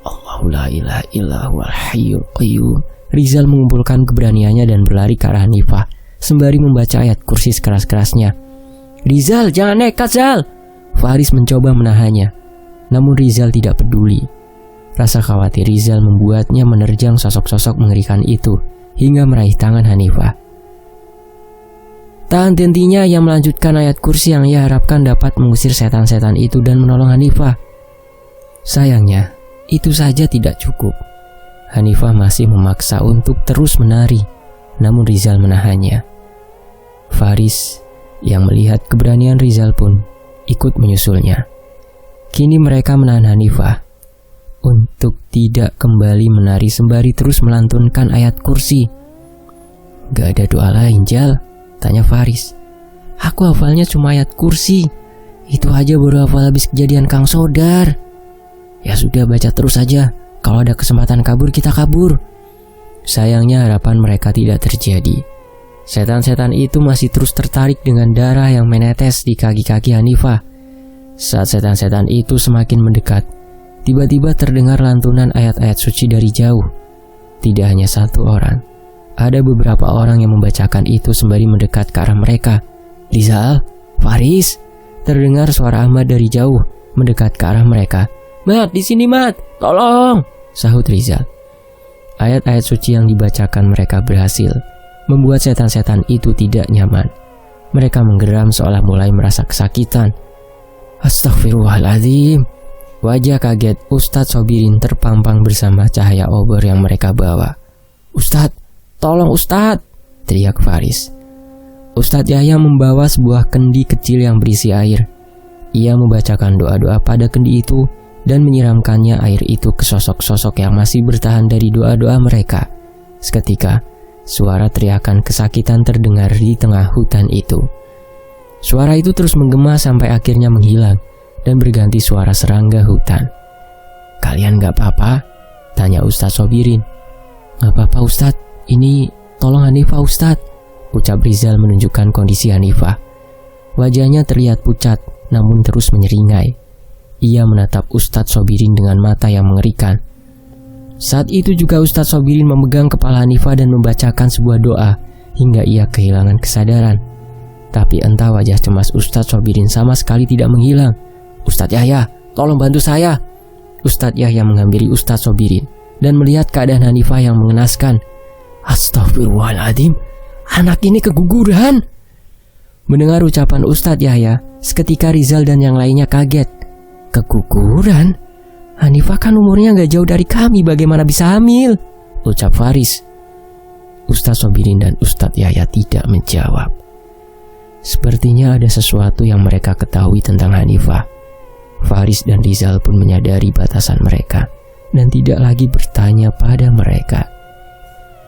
Allahu la ilaha illa huwal hayyul qayyum. Rizal mengumpulkan keberaniannya dan berlari ke arah Hanifah sembari membaca ayat kursi sekeras-kerasnya. Rizal, jangan nekat, Zal! Faris mencoba menahannya, namun Rizal tidak peduli. Rasa khawatir Rizal membuatnya menerjang sosok-sosok mengerikan itu hingga meraih tangan Hanifah. Tak henti-hentinya ia melanjutkan ayat kursi yang ia harapkan dapat mengusir setan-setan itu dan menolong Hanifah. Sayangnya, itu saja tidak cukup. Hanifah masih memaksa untuk terus menari, namun Rizal menahannya. Faris yang melihat keberanian Rizal pun ikut menyusulnya. Kini mereka menahan Hanifah untuk tidak kembali menari sembari terus melantunkan ayat kursi. Gak ada doa lain, Jal? Tanya Faris. Aku hafalnya cuma ayat kursi. Itu aja baru hafal habis kejadian Kang Sodar. Ya sudah, baca terus aja. Kalau ada kesempatan kabur, kita kabur. Sayangnya harapan mereka tidak terjadi. Setan-setan itu masih terus tertarik dengan darah yang menetes di kaki-kaki Hanifah. Saat setan-setan itu semakin mendekat, tiba-tiba terdengar lantunan ayat-ayat suci dari jauh. Tidak hanya satu orang, ada beberapa orang yang membacakan itu sembari mendekat ke arah mereka. Rizal, Faris, terdengar suara Ahmad dari jauh mendekat ke arah mereka. Mat, di sini Mat, tolong, sahut Rizal. Ayat-ayat suci yang dibacakan mereka berhasil membuat setan-setan itu tidak nyaman. Mereka menggeram seolah mulai merasa kesakitan. Astagfirullahaladzim. Wajah kaget Ustadz Sobirin terpampang bersama cahaya obor yang mereka bawa. Ustadz, tolong Ustadz, teriak Faris. Ustadz Yahya membawa sebuah kendi kecil yang berisi air. Ia membacakan doa-doa pada kendi itu dan menyiramkannya air itu ke sosok-sosok yang masih bertahan dari doa-doa mereka. Seketika, suara teriakan kesakitan terdengar di tengah hutan itu. Suara itu terus menggema sampai akhirnya menghilang dan berganti suara serangga hutan. Kalian gak apa-apa? Tanya Ustadz Sobirin. Gak apa-apa Ustadz, ini tolong Hanifah Ustadz, ucap Rizal menunjukkan kondisi Hanifah. Wajahnya terlihat pucat namun terus menyeringai. Ia menatap Ustadz Sobirin dengan mata yang mengerikan. Saat itu juga Ustadz Sobirin memegang kepala Hanifah dan membacakan sebuah doa hingga ia kehilangan kesadaran. Tapi entah wajah cemas Ustadz Sobirin sama sekali tidak menghilang. Ustadz Yahya, tolong bantu saya. Ustadz Yahya menghampiri Ustadz Sobirin dan melihat keadaan Hanifah yang mengenaskan. Astagfirullahaladzim, anak ini keguguran. Mendengar ucapan Ustadz Yahya, seketika Rizal dan yang lainnya kaget. Keguguran? Hanifah kan umurnya gak jauh dari kami, bagaimana bisa hamil? Ucap Faris. Ustadz Sobirin dan Ustadz Yahya tidak menjawab. Sepertinya ada sesuatu yang mereka ketahui tentang Hanifah. Faris dan Rizal pun menyadari batasan mereka dan tidak lagi bertanya pada mereka.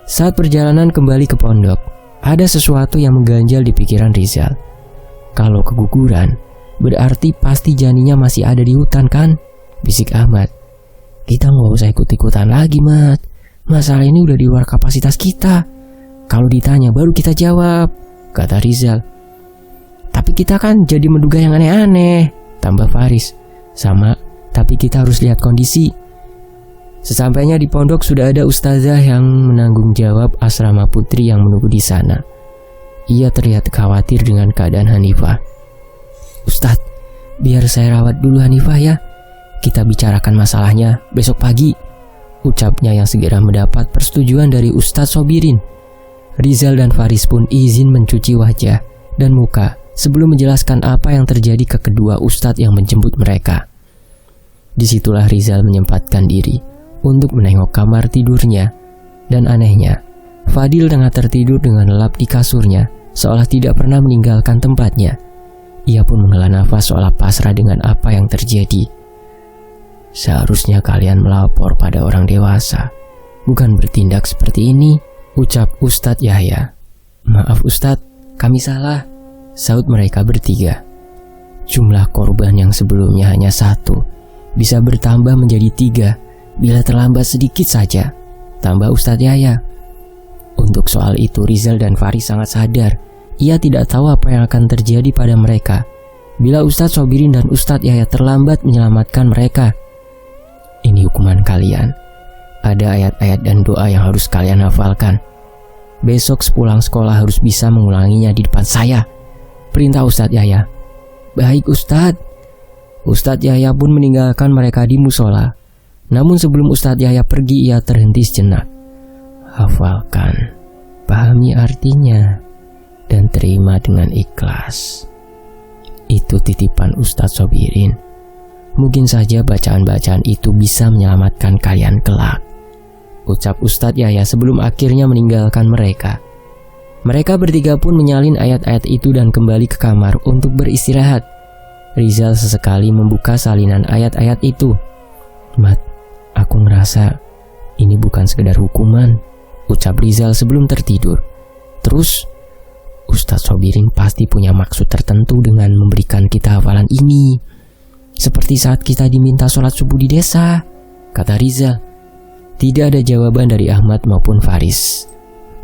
Saat perjalanan kembali ke pondok, ada sesuatu yang mengganjal di pikiran Rizal. Kalau keguguran, berarti pasti janinnya masih ada di hutan kan? Bisik Ahmad. Kita nggak usah ikut-ikutan lagi, Mat. Masalah ini udah di luar kapasitas kita. Kalau ditanya baru kita jawab, kata Rizal. Tapi kita kan jadi menduga yang aneh-aneh, tambah Faris. Sama, tapi kita harus lihat kondisi. Sesampainya di pondok sudah ada ustazah yang menanggung jawab asrama putri yang menunggu di sana. Ia terlihat khawatir dengan keadaan Hanifah. Ustadz, biar saya rawat dulu Hanifah ya. Kita bicarakan masalahnya besok pagi, ucapnya yang segera mendapat persetujuan dari Ustadz Sobirin. Rizal dan Faris pun izin mencuci wajah dan muka sebelum menjelaskan apa yang terjadi ke kedua ustadz yang menjemput mereka. Disitulah Rizal menyempatkan diri untuk menengok kamar tidurnya, dan anehnya, Fadil tengah tertidur dengan lelap di kasurnya, seolah tidak pernah meninggalkan tempatnya. Ia pun menghela nafas seolah pasrah dengan apa yang terjadi. Seharusnya kalian melapor pada orang dewasa, bukan bertindak seperti ini, ucap Ustadz Yahya. Maaf Ustadz, kami salah, saut mereka bertiga. Jumlah korban yang sebelumnya hanya 1 bisa bertambah menjadi 3 bila terlambat sedikit saja, tambah Ustadz Yahya. Untuk soal itu Rizal dan Faris sangat sadar. Ia tidak tahu apa yang akan terjadi pada mereka bila Ustadz Sobirin dan Ustadz Yahya terlambat menyelamatkan mereka. Ini hukuman kalian. Ada ayat-ayat dan doa yang harus kalian hafalkan. Besok sepulang sekolah harus bisa mengulanginya di depan saya, perintah Ustadz Yahya. Baik Ustadz. Ustadz Yahya pun meninggalkan mereka di musola. Namun sebelum Ustadz Yahya pergi, ia terhenti sejenak. Hafalkan, pahami artinya, dan terima dengan ikhlas. Itu titipan Ustadz Sobirin. Mungkin saja bacaan-bacaan itu bisa menyelamatkan kalian kelak, ucap Ustadz Yahya sebelum akhirnya meninggalkan mereka. Mereka bertiga pun menyalin ayat-ayat itu dan kembali ke kamar untuk beristirahat. Rizal sesekali membuka salinan ayat-ayat itu. Mat, aku ngerasa ini bukan sekedar hukuman, ucap Rizal sebelum tertidur. Terus, Ustadz Sobirin pasti punya maksud tertentu dengan memberikan kita hafalan ini. Seperti saat kita diminta sholat subuh di desa, kata Rizal. Tidak ada jawaban dari Ahmad maupun Faris.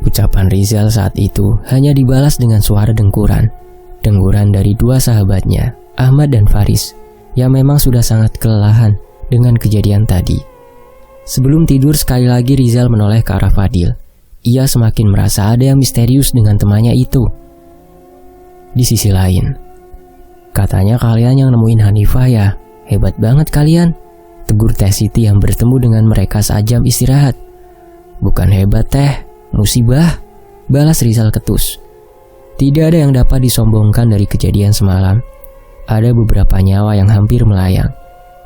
Ucapan Rizal saat itu hanya dibalas dengan suara dengkuran. Dengkuran dari 2 sahabatnya, Ahmad dan Faris, yang memang sudah sangat kelelahan dengan kejadian tadi. Sebelum tidur sekali lagi Rizal menoleh ke arah Fadil. Ia semakin merasa ada yang misterius dengan temannya itu. Di sisi lain, katanya kalian yang nemuin Hanifah ya, hebat banget kalian, tegur Teh Siti yang bertemu dengan mereka saat jam istirahat. Bukan hebat Teh, musibah, balas Rizal ketus. Tidak ada yang dapat disombongkan dari kejadian semalam. Ada beberapa nyawa yang hampir melayang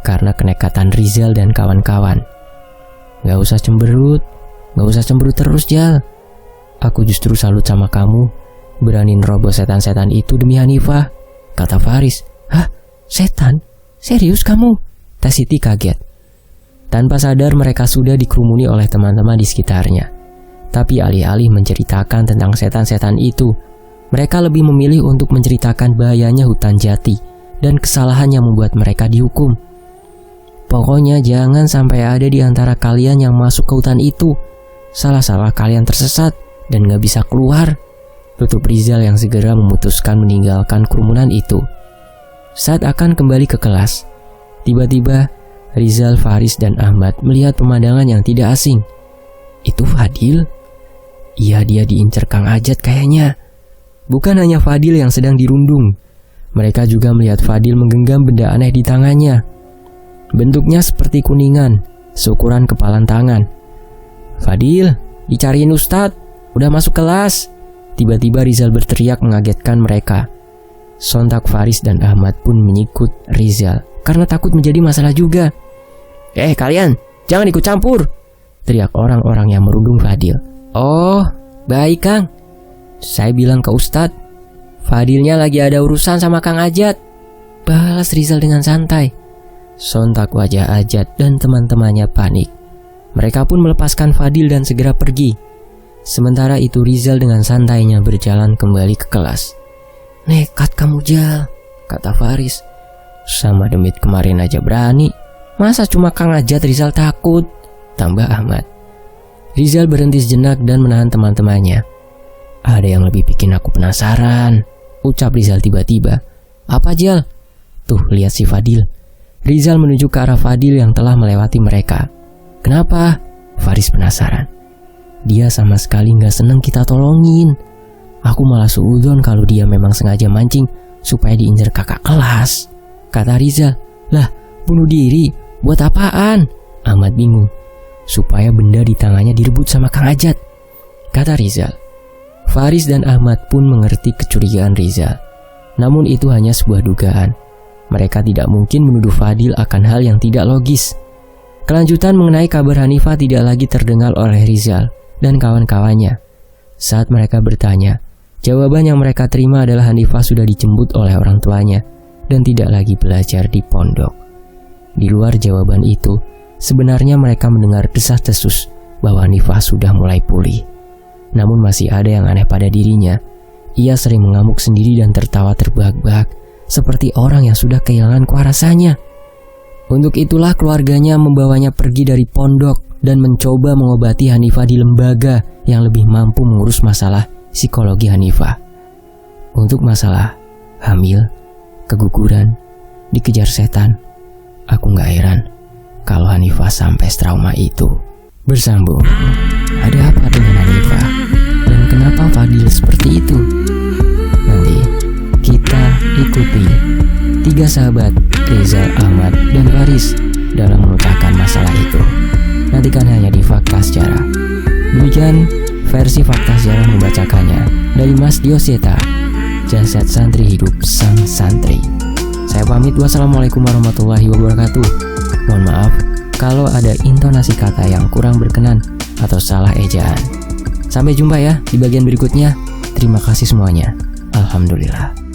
karena kenekatan Rizal dan kawan-kawan. Gak usah cemberut terus Jal. Aku justru salut sama kamu, berani nerobos setan-setan itu demi Hanifah, kata Faris. Hah? Setan? Serius kamu? Teh Siti kaget. Tanpa sadar mereka sudah dikerumuni oleh teman-teman di sekitarnya. Tapi alih-alih menceritakan tentang setan-setan itu, mereka lebih memilih untuk menceritakan bahayanya hutan jati dan kesalahan yang membuat mereka dihukum. Pokoknya jangan sampai ada di antara kalian yang masuk ke hutan itu. Salah-salah kalian tersesat dan gak bisa keluar, tutup Rizal yang segera memutuskan meninggalkan kerumunan itu. Saat akan kembali ke kelas, tiba-tiba Rizal, Faris, dan Ahmad melihat pemandangan yang tidak asing. Itu Fadil? Iya, dia diincar Kang Ajat kayaknya. Bukan hanya Fadil yang sedang dirundung. Mereka juga melihat Fadil menggenggam benda aneh di tangannya. Bentuknya seperti kuningan, seukuran kepalan tangan. Fadil, dicariin Ustadz, udah masuk kelas. Tiba-tiba Rizal berteriak mengagetkan mereka. Sontak Faris dan Ahmad pun menyikut Rizal karena takut menjadi masalah juga. Kalian, jangan ikut campur, teriak orang-orang yang merundung Fadil. Oh, baik Kang. Saya bilang ke Ustadz. Fadilnya lagi ada urusan sama Kang Ajat, balas Rizal dengan santai. Sontak wajah Ajat dan teman-temannya panik. Mereka pun melepaskan Fadil dan segera pergi. Sementara itu Rizal dengan santainya berjalan kembali ke kelas. "Nekat kamu, Jal," kata Faris. "Sama Demit kemarin aja berani, masa cuma Kang Ajat Rizal takut?" tambah Ahmad. Rizal berhenti sejenak dan menahan teman-temannya. "Ada yang lebih bikin aku penasaran," ucap Rizal tiba-tiba. "Apa, Jal?" "Tuh, lihat si Fadil." Rizal menuju ke arah Fadil yang telah melewati mereka. "Kenapa?" Faris penasaran. "Dia sama sekali gak seneng kita tolongin. Aku malah suudzon kalau dia memang sengaja mancing supaya diincar kakak kelas," kata Rizal. "Lah, bunuh diri? Buat apaan?" Ahmad bingung. "Supaya benda di tangannya direbut sama Kang Ajat," kata Rizal. Faris dan Ahmad pun mengerti kecurigaan Rizal. Namun itu hanya sebuah dugaan. Mereka tidak mungkin menuduh Fadil akan hal yang tidak logis. Kelanjutan mengenai kabar Hanifah tidak lagi terdengar oleh Rizal dan kawan-kawannya. Saat mereka bertanya, jawaban yang mereka terima adalah Hanifah sudah dijemput oleh orang tuanya dan tidak lagi belajar di pondok. Di luar jawaban itu, sebenarnya mereka mendengar desas-desus bahwa Hanifah sudah mulai pulih. Namun masih ada yang aneh pada dirinya. Ia sering mengamuk sendiri dan tertawa terbahak-bahak seperti orang yang sudah kehilangan kuasanya. Untuk itulah keluarganya membawanya pergi dari pondok dan mencoba mengobati Hanifah di lembaga yang lebih mampu mengurus masalah psikologi Hanifah. Untuk masalah hamil, keguguran, dikejar setan, aku gak heran kalau Hanifah sampai trauma itu. Bersambung, ada apa dengan Hanifah? Dan kenapa Fadil seperti itu? Nanti kita ikuti 3 sahabat Rizal, Ahmad, dan Faris dalam menutahkan masalah itu. Nantikan hanya di Fakta Sejarah. Demikian versi Fakta Sejarah membacakannya dari Mas Dioseta, Jasad Santri Hidup Sang Santri. Saya pamit, wassalamualaikum warahmatullahi wabarakatuh. Mohon maaf kalau ada intonasi kata yang kurang berkenan atau salah ejaan. Sampai jumpa ya di bagian berikutnya. Terima kasih semuanya. Alhamdulillah.